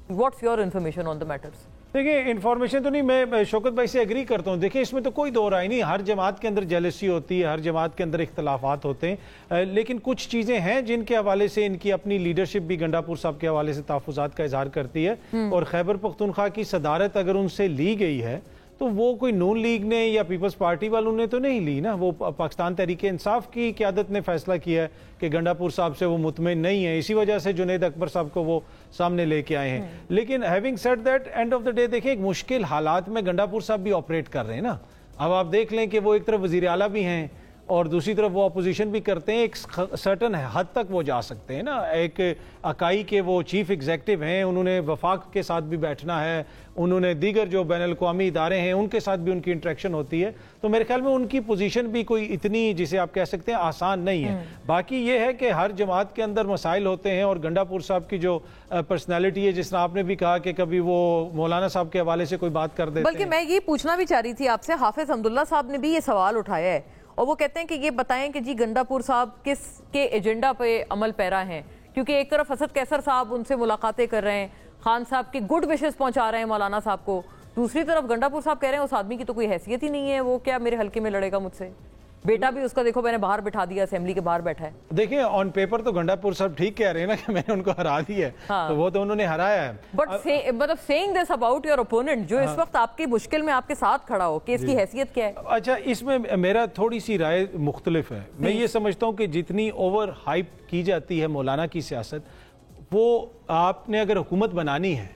What's your information on the matters? देखिए इन्फॉर्मेशन तो नहीं, मैं शौकत भाई से एग्री करता हूँ। देखिए इसमें तो कोई दो राय नहीं, हर जमात के अंदर जेलसी होती है, हर जमात के अंदर इख्तलाफात होते हैं, लेकिन कुछ चीज़ें हैं जिनके हवाले से इनकी अपनी लीडरशिप भी गंडापुर साहब के हवाले से तहफ़्फ़ुज़ात का इजहार करती है। और खैबर पख्तूनख्वा की सदारत अगर उनसे ली गई है तो वो कोई नून लीग ने या पीपल्स पार्टी वालों ने तो नहीं ली ना, वो पाकिस्तान तहरीक इंसाफ की क़यादत ने फैसला किया है कि गंडापुर साहब से वो मुतमिन नहीं है, इसी वजह से जुनैद अकबर साहब को वो सामने लेके आए हैं। लेकिन having said that, end of the day देखिए एक मुश्किल हालात में गंडापुर साहब भी ऑपरेट कर रहे हैं ना। अब आप देख लें कि वो एक तरफ वज़ीर आला भी हैं और दूसरी तरफ वो अपोजिशन भी करते हैं, एक सर्टन हद तक वो जा सकते हैं ना। एक अकाई के वो चीफ एग्जीक्यूटिव हैं, उन्होंने वफाक के साथ भी बैठना है, उन्होंने दीगर जो बैनुल अक़वामी इदारे हैं उनके साथ भी उनकी इंटरेक्शन होती है, तो मेरे ख्याल में उनकी पोजीशन भी कोई इतनी जिसे आप कह सकते हैं आसान नहीं है। बाकी ये है कि हर जमात के अंदर मसाइल होते हैं और गंडापुर साहब की जो पर्सनैलिटी है, जिस तरह आपने भी कहा कि कभी वो मौलाना साहब के हवाले से कोई बात कर देते हैं। बल्कि मैं ये पूछना भी चाह रही थी आपसे, हाफिज अब्दुल्ला साहब ने भी ये सवाल उठाया है और वो कहते हैं कि ये बताएं कि जी गंडापुर साहब किस के एजेंडा पे अमल पैरा हैं, क्योंकि एक तरफ असद कैसर साहब उनसे मुलाकातें कर रहे हैं, खान साहब की गुड विशेस पहुंचा रहे हैं मौलाना साहब को, दूसरी तरफ गंडापुर साहब कह रहे हैं उस आदमी की तो कोई हैसियत ही नहीं है, वो क्या मेरे हल्के में लड़ेगा मुझसे, बेटा भी उसका देखो मैंने बाहर बिठा दिया, असेंबली के बाहर बैठा है। देखिए ऑन पेपर तो गंडापुर साहब ठीक कह रहे हैं ना कि मैंने उनको हरा दिया है, हाँ। तो वो तो उन्होंने हराया है, बट मतलब saying this about your opponent जो इस वक्त आपकी मुश्किल में आपके साथ खड़ा हो, कि इसकी हैसियत क्या है? अच्छा, इसमें मेरा थोड़ी सी राय मुख्तलिफ है। मैं ये समझता हूँ कि जितनी ओवर हाइप की जाती है मौलाना की सियासत, वो आपने अगर हुकूमत बनानी है,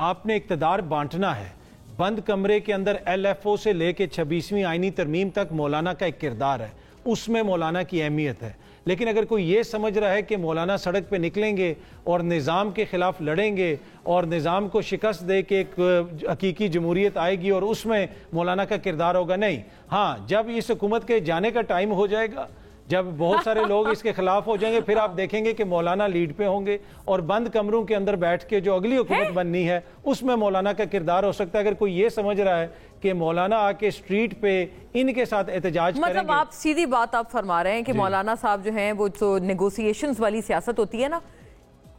आपने इक़्तिदार बांटना है, बंद कमरे के अंदर LFO से लेके 26वीं आईनी तरमीम तक मौलाना का एक किरदार है, उसमें मौलाना की अहमियत है। लेकिन अगर कोई ये समझ रहा है कि मौलाना सड़क पे निकलेंगे और निज़ाम के ख़िलाफ़ लड़ेंगे और निज़ाम को शिकस्त दे के एक हकीकी जमहूरियत आएगी और उसमें मौलाना का किरदार होगा, नहीं। हाँ, जब इस हुकूमत के जाने का टाइम हो जाएगा, जब बहुत सारे लोग इसके खिलाफ हो जाएंगे, फिर आप देखेंगे कि मौलाना लीड पे होंगे और बंद कमरों के अंदर बैठ के जो अगली हुकूमत बननी है उसमें मौलाना का किरदार हो सकता है। अगर कोई ये समझ रहा है कि मौलाना आके स्ट्रीट पे इनके साथ एहतजाज मतलब करेंगे, आप सीधी बात आप फरमा रहे हैं कि मौलाना साहब जो हैं वो जो नेगोशिएशंस वाली सियासत होती है ना,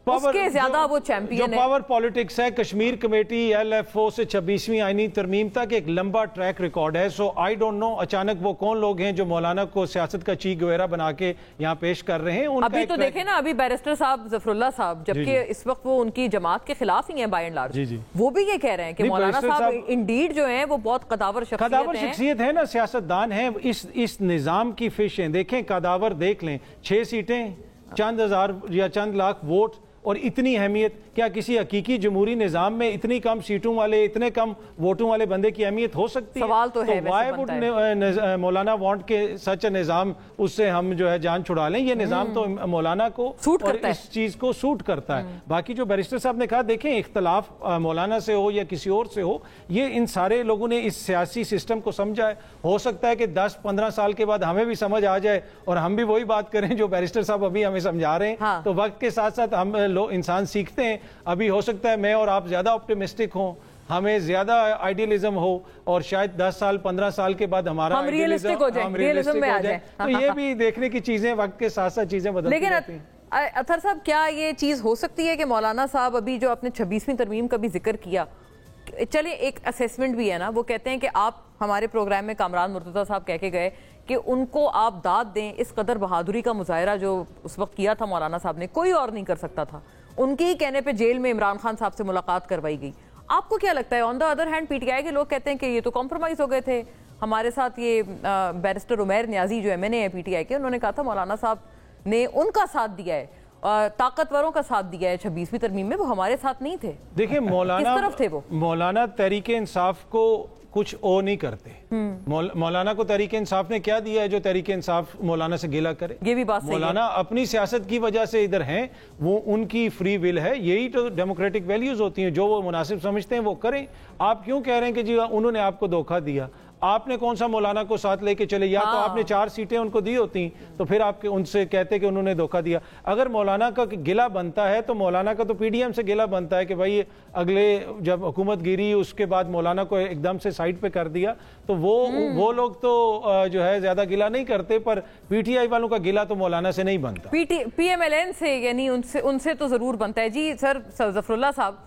उसके ज्यादा वो चैंपियन है। पावर पॉलिटिक्स है, कश्मीर कमेटी LFO से 26वीं आईनी तरमीम तक एक लंबा ट्रैक रिकॉर्ड है। सो आई डोंट नो अचानक वो कौन लोग हैं जो मौलाना को सियासत का ची गवेरा बना के यहाँ पेश कर रहे हैं। अभी तो देखे ना, अभी बैरिस्टर साहब जफरुल्लाह साहब, जबकि इस वक्त वो उनकी जमात के खिलाफ ही हैं बाय एंड लार्ज, वो भी ये कह रहे हैं कि मौलाना साहब इंडीड जो है वो बहुत कदावर शख्सियत है ना, सियासतदान है। इस निजाम की फिशें देखें, कदावर देख लें, 6 सीटें, चंद हजार या चंद लाख वोट और इतनी अहमियत, क्या किसी हकीकी जमहूरी निज़ाम में इतनी कम सीटों वाले, इतने कम वोटों वाले बंदे की अहमियत हो सकती है? सवाल तो है। व्हाई वुड मौलाना वांट के सच निज़ाम, उससे हम जो है जान छुड़ा लें? ये निज़ाम तो मौलाना को सूट और करता इस चीज़ को सूट करता है। बाकी जो बैरिस्टर साहब ने कहा, देखें इख्तलाफ मौलाना से हो या किसी और से हो, ये इन सारे लोगों ने इस सियासी सिस्टम को समझा है। हो सकता है कि 10-15 साल के बाद हमें भी समझ आ जाए और हम भी वही बात करें जो बैरिस्टर साहब अभी हमें समझा रहे हैं। तो वक्त के साथ साथ हम लोग इंसान सीखते हैं। अभी हो सकता है मैं और आप ज्यादा ऑप्टिमिस्टिक हों, हमें ज्यादा आइडियलिज्म हो और शायद 10 साल 15 साल के बाद हमारा हम रियलिस्टिक हो जाए। तो ये भी देखने की चीजें, वक्त के साथ साथ चीजें बदलती रहती हैं। अतहर साहब, क्या ये चीज हो सकती है कि मौलाना साहब अभी जो आपने 26वीं तरमीम का भी जिक्र किया, चलिए एक असेसमेंट भी है ना, वो कहते हैं कि आप हमारे प्रोग्राम में कामरान मुर्तज़ा साहब कह के गए कि उनको आप दाद दें, इस कदर बहादुरी का मुजाहरा जो उस वक्त किया था मौलाना साहब ने, कोई और नहीं कर सकता था। उनके ही कहने पे जेल में इमरान खान साहब से मुलाकात करवाई गई। आपको क्या लगता है? On the other hand PTI के लोग कहते हैं कि ये तो कॉम्प्रोमाइज हो गए थे हमारे साथ। ये बैरिस्टर उमैर न्याजी जो MNA है PTI के, उन्होंने कहा था मौलाना साहब ने उनका साथ दिया है, ताकतवरों का साथ दिया है 26वीं तरमीम में, वो हमारे साथ नहीं थे। देखिए मौलाना किस तरफ थे वो? मौलाना तहरीक इंसाफ को कुछ ओ नहीं करते। मौलाना को तहरीक इंसाफ ने क्या दिया है जो तहरीक इंसाफ मौलाना से गिला करे? ये भी बात सही है। मौलाना अपनी सियासत की वजह से इधर हैं, वो उनकी फ्री विल है, यही तो डेमोक्रेटिक वैल्यूज होती हैं। जो वो मुनासिब समझते हैं वो करें। आप क्यों कह रहे हैं कि जी उन्होंने आपको धोखा दिया? आपने कौन सा मौलाना को साथ लेके चले? या तो आपने 4 सीटें उनको दी होती तो फिर आप उनसे कहते कि उन्होंने धोखा दिया। अगर मौलाना का गिला बनता है तो मौलाना का तो PDM से गिला बनता है कि भाई अगले जब हुकूमत गिरी उसके बाद मौलाना को एकदम से साइड पे कर दिया, तो वो लोग तो जो है ज्यादा गिला नहीं करते, पर PTI वालों का गिला तो मौलाना से नहीं बनता। PMLN से, यानी उनसे तो जरूर बनता है। जी सर, जफरुल्लाह साहब,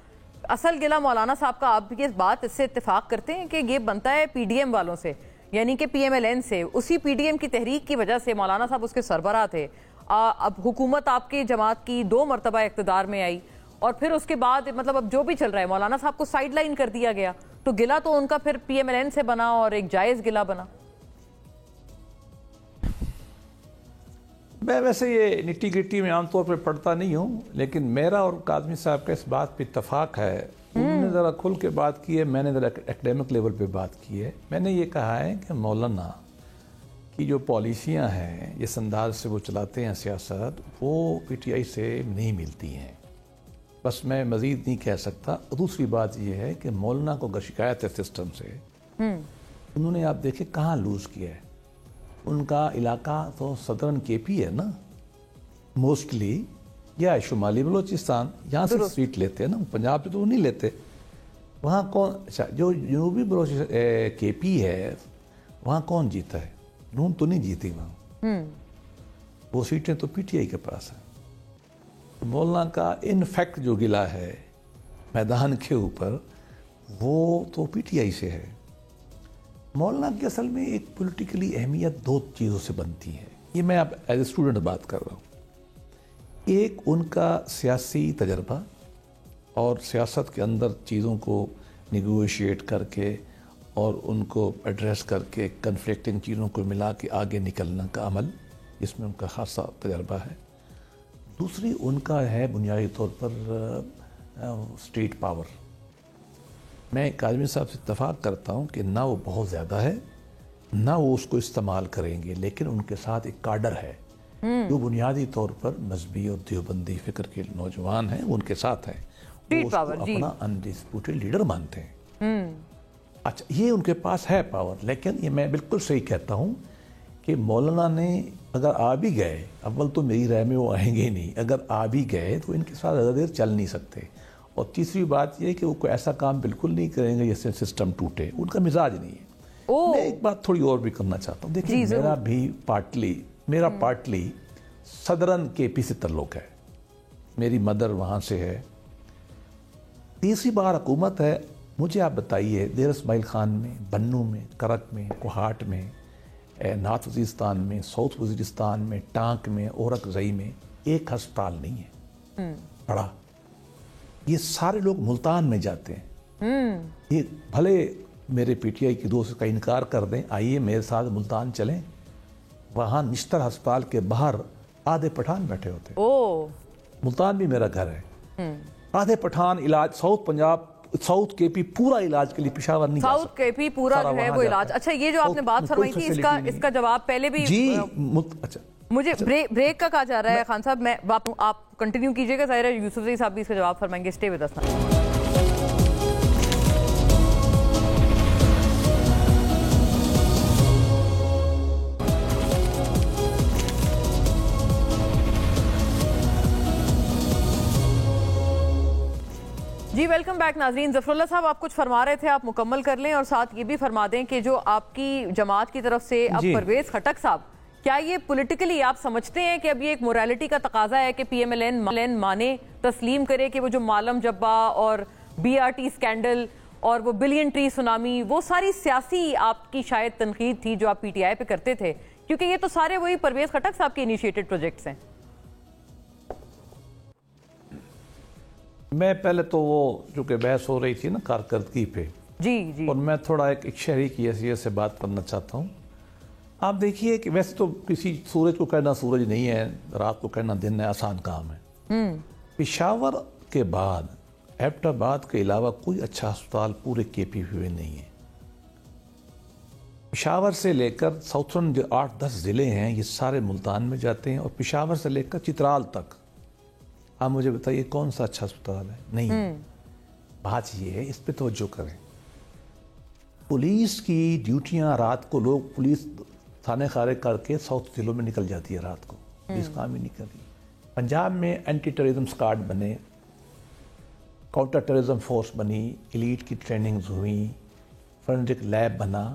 اصل گلہ مولانا صاحب کا آپ یہ بات اس سے اتفاق کرتے ہیں کہ یہ بنتا ہے پی ڈی ایم والوں سے, یعنی کہ پی ایم ایل این سے, اسی پی ڈی ایم کی تحریک کی وجہ سے مولانا صاحب اس کے سربراہ تھے, اب حکومت آپ کی جماعت کی 2 مرتبہ اقتدار میں آئی اور پھر اس کے بعد مطلب اب جو بھی چل رہا ہے مولانا صاحب کو سائیڈ لائن کر دیا گیا, تو گلہ تو ان کا پھر پی ایم ایل این سے بنا اور ایک جائز گلہ بنا. میں ویسے یہ نٹی گٹی میں عام طور پہ پڑھتا نہیں ہوں, لیکن میرا اور کاظمی صاحب کا اس بات پہ اتفاق ہے. انہوں نے ذرا کھل کے بات کی ہے, میں نے ذرا ایکڈیمک لیول پہ بات کی ہے. میں نے یہ کہا ہے کہ مولانا کی جو پالیسیاں ہیں, جس انداز سے وہ چلاتے ہیں سیاست, وہ پی ٹی آئی سے نہیں ملتی ہیں. بس میں مزید نہیں کہہ سکتا. دوسری بات یہ ہے کہ مولانا کو اگر شکایت ہے سسٹم سے, انہوں نے آپ دیکھیں کہاں لوز کیا ہے. ان کا علاقہ تو صدرن کے پی ہے نا موسٹلی, یا شمالی بلوچستان, یہاں سے سیٹ لیتے ہیں نا, پنجاب سے تو وہ نہیں لیتے. وہاں کون, اچھا جو جنوبی کے پی ہے وہاں کون جیتا ہے؟ نون تو نہیں جیتی وہاں, وہ سیٹیں تو پی ٹی آئی کے پاس ہیں. مولانا کا ان فیکٹ جو گلہ ہے میدان کے اوپر, وہ تو پی ٹی آئی سے ہے. مولانا کی اصل میں ایک پولیٹیکلی اہمیت 2 چیزوں سے بنتی ہے. یہ میں اب ایز اے اسٹوڈنٹ بات کر رہا ہوں. ایک ان کا سیاسی تجربہ اور سیاست کے اندر چیزوں کو نیگوشیٹ کر کے اور ان کو ایڈریس کر کے کنفلکٹنگ چیزوں کو ملا کے آگے نکلنا کا عمل, جس میں ان کا خاصا تجربہ ہے. دوسری ان کا ہے بنیادی طور پر اسٹیٹ پاور. میں کاظمی صاحب سے اتفاق کرتا ہوں کہ نہ وہ بہت زیادہ ہے, نہ وہ اس کو استعمال کریں گے, لیکن ان کے ساتھ ایک کاڈر ہے جو بنیادی طور پر مذہبی اور دیوبندی فکر کے نوجوان ہیں, ان کے ساتھ ہیں. وہ اس کو اپنا انڈسپیوٹڈ لیڈر مانتے ہیں. اچھا, یہ ان کے پاس ہے پاور. لیکن یہ میں بالکل صحیح کہتا ہوں کہ مولانا نے اگر آ بھی گئے, اول تو میری رائے میں وہ آئیں گے نہیں, اگر آ بھی گئے تو ان کے ساتھ زیادہ دیر چل نہیں سکتے. اور تیسری بات یہ کہ وہ کوئی ایسا کام بالکل نہیں کریں گے جس سے سسٹم ٹوٹے, ان کا مزاج نہیں ہے. میں ایک بات تھوڑی اور بھی کرنا چاہتا ہوں. دیکھیں, میرا پارٹلی صدرن کے پی سے تعلق ہے, میری مدر وہاں سے ہے. تیسری بار حکومت ہے. مجھے آپ بتائیے دیر اسماعیل خان میں, بنو میں, کرک میں, کوہاٹ میں, نارتھ وزیرستان میں, ساؤتھ وزیرستان میں, ٹانک میں, اورک زئی میں ایک ہسپتال نہیں ہے بڑا. یہ سارے لوگ ملتان میں جاتے ہیں. یہ بھلے میرے پی ٹی آئی کی دوست کا انکار کر دیں, آئیے میرے ساتھ ملتان چلیں. وہاں نشتر ہسپتال کے باہر آدھے پٹھان بیٹھے ہوتے. ملتان بھی میرا گھر ہے. آدھے پٹھان علاج, ساؤتھ پنجاب, ساؤتھ کے پی پورا علاج کے لیے پشاور نہیں, ساؤتھ کے پی پورا جو ہے وہ علاج. اچھا, یہ جو آپ نے بات فرمائی تھی اس کا جواب پہلے بھی اچھا مجھے بریک کا کہا جا رہا ہے. خان صاحب میں آپ کنٹینیو کیجئے گا, ظاہر ہے یوسف زئی صاحب بھی اس کا جواب فرمائیں گے. Stay with us. جی ویلکم بیک ناظرین. ظفر اللہ صاحب آپ کچھ فرما رہے تھے, آپ مکمل کر لیں اور ساتھ یہ بھی فرما دیں کہ جو آپ کی جماعت کی طرف سے اب پرویز خٹک صاحب, کیا یہ پولیٹیکلی آپ سمجھتے ہیں کہ اب یہ ایک موریلٹی کا تقاضا ہے کہ پی ایم ایل این مانے, تسلیم کرے کہ وہ جو مالم جبا اور بی آر ٹی سکینڈل اور وہ بلین ٹری سونامی, وہ ساری سیاسی آپ کی شاید تنقید تھی جو آپ پی ٹی آئی پہ کرتے تھے, کیونکہ یہ تو سارے وہی پرویز خٹک صاحب کے انیشیٹڈ پروجیکٹس ہیں. میں پہلے تو وہ جو کہ بحث ہو رہی تھی نا کارکردگی پہ, جی اور میں تھوڑا ایک شہری کی حیثیت سے بات کرنا چاہتا ہوں. آپ دیکھیے کہ ویسے تو کسی سورج کو کہنا سورج نہیں ہے, رات کو کہنا دن ہے, آسان کام ہے. پشاور کے بعد ایبٹ آباد کے علاوہ کوئی اچھا ہسپتال پورے کے پی میں نہیں ہے. پشاور سے لے کر ساؤتھرن جو 8-10 ضلع ہیں یہ سارے ملتان میں جاتے ہیں, اور پشاور سے لے کر چترال تک. آپ مجھے بتائیے کون سا اچھا ہسپتال ہے؟ نہیں. بات یہ ہے, اس پہ توجہ کریں. پولیس کی ڈیوٹیاں رات کو لوگ پولیس تھانے خارے کر کے ساؤتھ ضلعوں میں نکل جاتی ہے رات کو, پولیس کام ہی نہیں کر رہی. پنجاب میں اینٹی ٹیررزم اسکواڈ بنے, کاؤنٹر ٹیررزم فورس بنی, ایلیٹ کی ٹریننگز ہوئیں, فورنزک لیب بنا.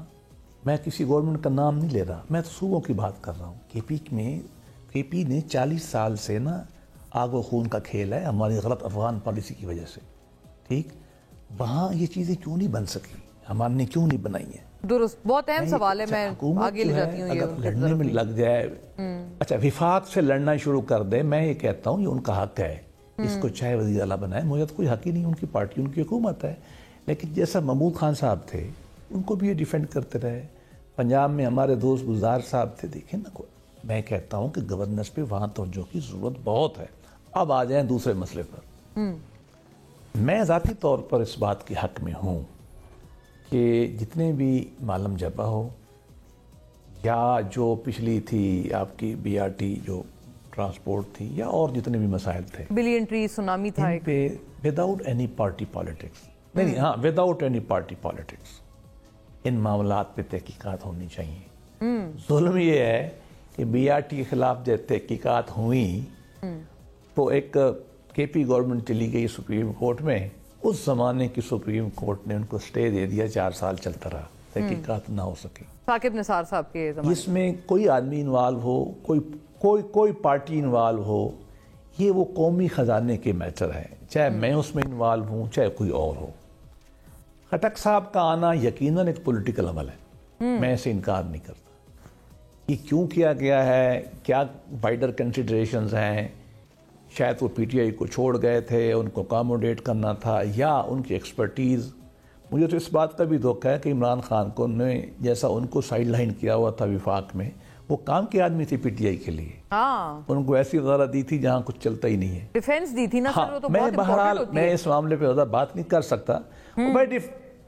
میں کسی گورنمنٹ کا نام نہیں لے رہا, میں تو صوبوں کی بات کر رہا ہوں. کے پی نے 40 سال سے نا آگ و خون کا کھیل ہے ہماری غلط افغان پالیسی کی وجہ سے. ٹھیک، وہاں یہ چیزیں کیوں نہیں بن سکی، ہمارے نے کیوں نہیں بنائی ہیں؟ درست، بہت اہم سوال ہے، میں آگے لے جاتی ہوں. اگر لڑنے میں لگ جائے، اچھا وفاق سے لڑنا شروع کر دے، میں یہ کہتا ہوں یہ ان کا حق ہے، اس کو چاہے وزیر اعلیٰ بنائے، مجھے تو کوئی حق ہی نہیں، ان کی پارٹی ان کی حکومت ہے. لیکن جیسا محمود خان صاحب تھے ان کو بھی یہ ڈیفینڈ کرتے رہے. پنجاب میں ہمارے دوست گلزار صاحب تھے، دیکھیں نا، میں کہتا ہوں کہ گورننس پہ وہاں توجہ کی ضرورت بہت ہے. اب آ جائیں دوسرے مسئلے پر. میں ذاتی طور پر اس بات کے حق میں ہوں کہ جتنے بھی معلم جبہ ہو یا جو پچھلی تھی آپ کی بی آر ٹی جو ٹرانسپورٹ تھی یا اور جتنے بھی مسائل تھے، بلین ٹری سونامی تھا، ان پہ وداؤٹ اینی پارٹی پالیٹکس، نہیں ہاں without any party politics in معاملات پہ تحقیقات ہونی چاہیے. ظلم یہ ہے کہ بی آر ٹی کے خلاف جب تحقیقات ہوئیں تو ایک کے پی گورنمنٹ چلی گئی سپریم کورٹ میں، اس زمانے کی سپریم کورٹ نے ان کو سٹے دے دیا، 4 سال چلتا رہا، تحقیقات نہ ہو سکی. ثاقب نثار صاحب کے زمانے اس میں کوئی آدمی انوالو ہو، کوئی پارٹی انوالو ہو، یہ وہ قومی خزانے کے میٹر ہے، چاہے میں اس میں انوالو ہوں چاہے کوئی اور ہو. خٹک صاحب کا آنا یقیناً ایک پولیٹیکل عمل ہے، میں اسے انکار نہیں کرتا. یہ کیوں کیا گیا ہے، کیا وائڈر کنسیڈریشنز ہیں، شاید وہ پی ٹی آئی کو چھوڑ گئے تھے، ان کو اکاموڈیٹ کرنا تھا، یا ان کی ایکسپرٹیز. مجھے تو اس بات کا بھی دکھ ہے کہ عمران خان کو نے جیسا ان کو سائیڈ لائن کیا ہوا تھا وفاق میں، وہ کام کی آدمی تھی پی ٹی آئی کے لیے، ان کو ایسی وزارت دی تھی جہاں کچھ چلتا ہی نہیں ہے، ڈیفینس دی تھی نا سر، وہ تو میں بہرحال میں اس معاملے پہ زیادہ بات نہیں کر سکتا.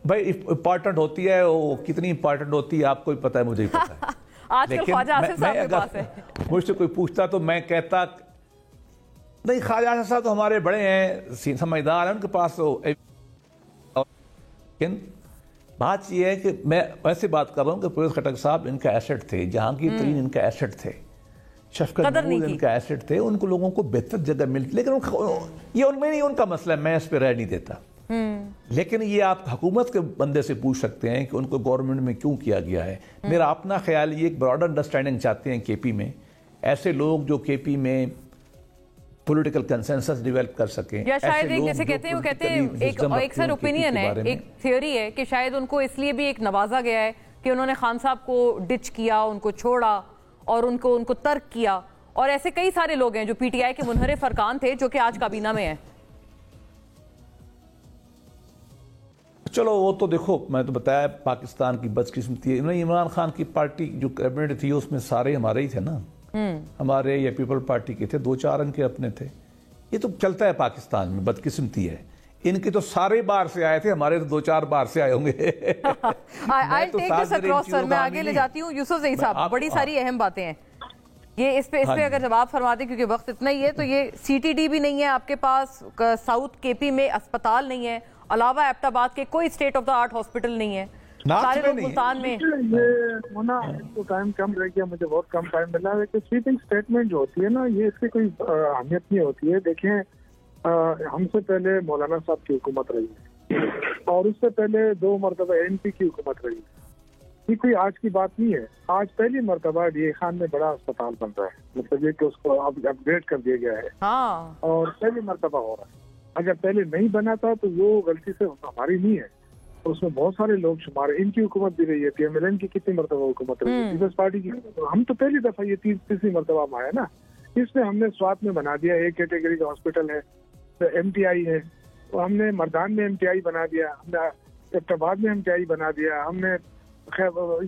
بھائی امپارٹنٹ ہوتی ہے، وہ کتنی امپارٹنٹ ہوتی ہے آپ کو ہی پتہ ہے، مجھے ہی پتہ ہے. لیکن مجھ سے کوئی پوچھتا تو میں کہتا نہیں، خواجہ آصف صاحب تو ہمارے بڑے ہیں، سمجھدار ہیں، ان کے پاس تو. لیکن بات یہ ہے کہ میں ویسے بات کر رہا ہوں کہ پروفیسر خٹک صاحب ان کا ایسٹ تھے، جہانگیر ترین ان کا ایسٹ تھے، شفقت محمود ان کا ایسٹ تھے، ان کو لوگوں کو بہتر جگہ ملتی، لیکن یہ ان میں نہیں، ان کا مسئلہ ہے، میں اس پہ رہ نہیں دیتا. لیکن یہ آپ حکومت کے بندے سے پوچھ سکتے ہیں کہ ان کو گورنمنٹ میں کیوں کیا گیا ہے. میرا اپنا خیال یہ ایک براڈر انڈرسٹینڈنگ چاہتے ہیں کے پی میں، ایسے لوگ جو کے پی میں پولیٹیکل کنسنسس ڈیولپ کر سکیں، یا شاید ایک جیسے کہتے ہیں، وہ کہتے ہیں ایک سر اوپینین ہے، ایک تھیوری ہے کہ شاید ان کو اس لیے بھی ایک نوازا گیا ہے کہ انہوں نے خان صاحب کو ڈچ کیا، ان کو چھوڑا اور ان کو ترک کیا. اور ایسے کئی سارے لوگ ہیں جو پی ٹی آئی کے منحرف ارکان تھے جو کہ آج کابینہ میں ہیں. چلو وہ تو دیکھو، میں تو بتایا پاکستان کی بدقسمتی ہے. عمران خان کی پارٹی جو کیبنٹ تھی اس میں سارے ہمارے ہی تھے نا، ہمارے یا پیپل پارٹی کے تھے، 2-4 ان کے اپنے تھے. یہ تو چلتا ہے پاکستان میں، بدقسمتی ہے. ان کے تو سارے باہر سے آئے تھے، ہمارے تو 2-4 باہر سے آئے ہوں گے. میں آگے لے جاتی ہوں. یوسف زئی صاحب، بڑی ساری اہم باتیں ہیں یہ، اس پہ اگر جواب فرما دیں کیونکہ وقت اتنا ہی ہے. تو یہ سی ٹی ڈی بھی نہیں ہے آپ کے پاس، ساؤتھ کے پی میں اسپتال نہیں ہے، علاوہ ایبٹ آباد کے کوئی state of the art hospital نہیں ہے، سارے لوگ ملتان میں. یہ ہونا تو ٹائم کم رہ گیا، مجھے بہت کم ٹائم ملا ہے کہ سویپنگ اسٹیٹمنٹ جو ہوتی ہے نا، یہ اس کی کوئی اہمیت نہیں ہوتی ہے. دیکھیں ہم سے پہلے مولانا صاحب کی حکومت رہی ہے اور اس سے پہلے 2 مرتبہ این پی کی حکومت رہی ہے. یہ کوئی آج کی بات نہیں ہے. آج پہلی مرتبہ ڈی اے خان میں بڑا اسپتال بن رہا ہے، مطلب یہ کہ اس کو اب اپ گریڈ کر دیا گیا ہے اور پہلی مرتبہ ہو رہا ہے. اگر پہلے نہیں بنا تھا تو وہ غلطی سے ہماری نہیں ہے، اس میں بہت سارے لوگ شمار ہیں. ان کی حکومت بھی رہی ہے، پی ایم ایل این کی کتنی مرتبہ حکومت رہی ہے، پیپلز پارٹی کی. ہم تو پہلی دفعہ یہ تیسری مرتبہ ہم آئے نا. اس میں ہم نے سوات میں بنا دیا، ایک کیٹیگری کا ہاسپٹل ہے، ایم ٹی آئی ہے. ہم نے مردان میں ایم ٹی آئی بنا دیا، ہم نے ایبٹ آباد میں ایم ٹی آئی بنا دیا. ہم نے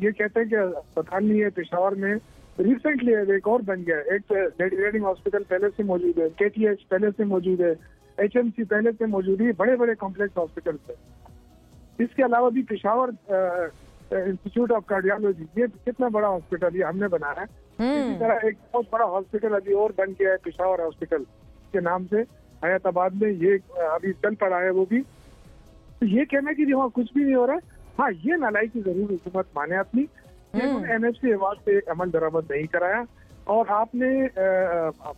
یہ کہتے ہیں کہ اسپتال نہیں ہے. پشاور میں ریسنٹلی ایک اور بن گیا ہے، ایک لیڈی ریڈنگ ہاسپٹل پہلے سے موجود ہے، کے ٹی ایچ پہلے سے موجود ہے، ایچ ایم سی پہلے سے موجود ہے. بڑے بڑے کمپلیکس ہاسپٹل ہے. اس کے علاوہ بھی پشاور انسٹیٹیوٹ آف کارڈیالوجی، یہ کتنا بڑا ہاسپٹل یہ ہم نے بنایا ہے. اسی طرح ایک بہت بڑا ہاسپٹل ابھی اور بن گیا ہے پشاور ہاسپٹل کے نام سے حیات آباد میں، یہ ابھی چل پڑا ہے وہ بھی. تو یہ کہنا کہ وہاں کچھ بھی نہیں ہو رہا ہے، ہاں یہ نالائکی ضرور حکومت مانے اپنی. لیکن این ایف سی ایوارڈ پہ عمل درآمد نہیں کرایا اور آپ نے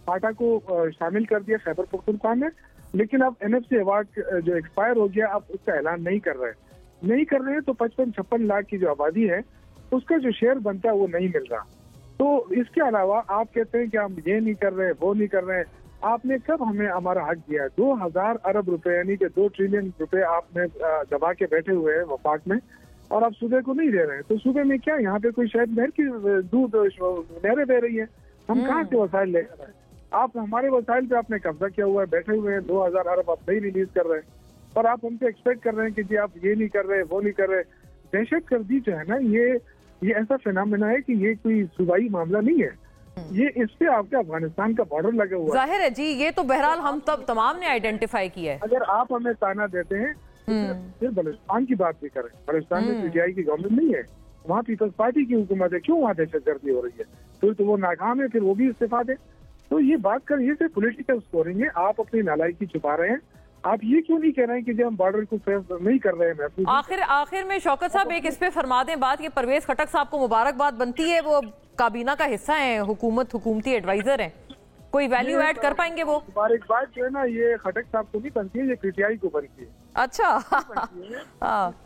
پاٹا کو شامل کر دیا خیبر پختونخوا میں. لیکن اب این ایف سی ایوارڈ جو ایکسپائر ہو گیا اب اس کا اعلان نہیں کر رہے تو 55-56 لاکھ کی جو آبادی ہے اس کا جو شیئر بنتا ہے وہ نہیں مل رہا. تو اس کے علاوہ آپ کہتے ہیں کہ ہم یہ نہیں کر رہے وہ نہیں کر رہے. آپ نے کب ہمیں ہمارا حق دیا ہے؟ 2000 ارب روپے یعنی کہ 2 ٹریلین روپے آپ نے دبا کے بیٹھے ہوئے ہیں وفاق میں، اور آپ صوبے کو نہیں دے رہے ہیں. تو صوبے میں کیا یہاں پہ کوئی شاید نہر کی دودھ نہریں بہ رہی ہیں؟ ہم کہاں سے وسائل لے کر آئے؟ آپ ہمارے وسائل پہ آپ نے قبضہ کیا ہوا ہے، بیٹھے ہوئے ہیں. 2000 ارب آپ نہیں ریلیز کر رہے ہیں اور آپ ہم سے ایکسپیکٹ کر رہے ہیں کہ جی آپ یہ نہیں کر رہے وہ نہیں کر رہے. دہشت گردی جو ہے نا یہ ایسا فینامنا ہے کہ یہ کوئی صوبائی معاملہ نہیں ہے. یہ اس سے آپ کے افغانستان کا بارڈر لگا ہوا ہے. ظاہر ہے جی، یہ تو بہرحال ہم تمام نے آئیڈینٹیفائی کیا ہے. اگر آپ ہمیں تانا دیتے ہیں پھر بلوچستان کی بات بھی کریں. بلوچستان میں پی ٹی آئی کی گورنمنٹ نہیں ہے، وہاں پیپلز پارٹی کی حکومت ہے. کیوں وہاں دہشت گردی ہو رہی ہے؟ پھر تو وہ ناکام ہے، پھر وہ بھی استعفا دے. تو یہ بات کر یہ سے پولیٹیکل سکورنگ ہے. آپ اپنی نالائکی چھپا رہے ہیں. آپ یہ کیوں نہیں کہہ رہے ہیں کہ جب ہم بارڈر کو فیس نہیں کر رہے ہیں؟ آخر میں شوکت صاحب ایک اس پہ فرما دیں بات، یہ پرویز خٹک صاحب کو مبارکباد بنتی ہے، وہ کابینہ کا حصہ ہیں، حکومتی ایڈوائزر ہیں، کوئی ویلیو ایڈ کر پائیں گے وہ؟ مبارکباد جو ہے نا یہ خٹک صاحب کو نہیں بنتی ہے، یہ پی ٹی آئی کو بنتی ہے. اچھا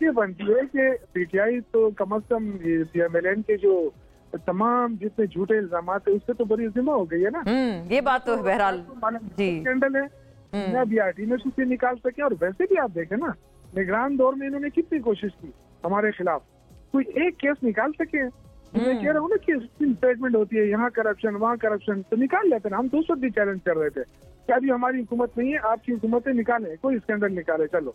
یہ بنتی ہے کہ پی ٹی آئی تو کم از کم پی ایم ایل این کے جو تمام جتنے جھوٹے الزامات ہیں اس سے تو بڑی ذمہ ہو گئی ہے نا. یہ بات تو بہرحال جی اسکینڈل ہے نہ بی آر ٹی میں سے نکال سکے. اور ویسے بھی آپ دیکھیں نا نگران دور میں انہوں نے کتنی کوشش کی ہمارے خلاف، کوئی ایک کیس نکال سکے. میں کہہ رہا ہوں نا کہ اسٹیٹمنٹ ہوتی ہے یہاں کرپشن وہاں کرپشن، تو نکال لیتے نا. ہم تو اس وقت بھی چیلنج کر رہے تھے کہ ابھی ہماری حکومت نہیں ہے، آپ کی حکومتیں نکالیں، کوئی اسکینڈل نکالے. چلو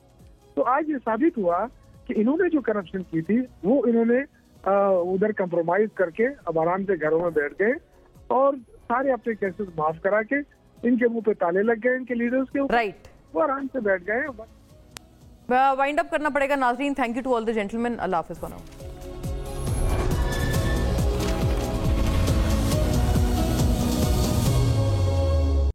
تو آج یہ ثابت ہوا کہ انہوں نے جو کرپشن کی تھی وہ انہوں نے ادھر کمپرومائز کر کے اب آرام سے گھروں میں بیٹھ گئے اور سارے اپنے کیسز معاف کرا کے ان کے منہ پہ تالے لگ گئے ان کے لیڈرز کے اوپر. رائٹ، وہ آرام سے بیٹھ گئے. وائنڈ اپ کرنا پڑے گا ناظرین. Thank you to all the gentleman. اللہ حافظ.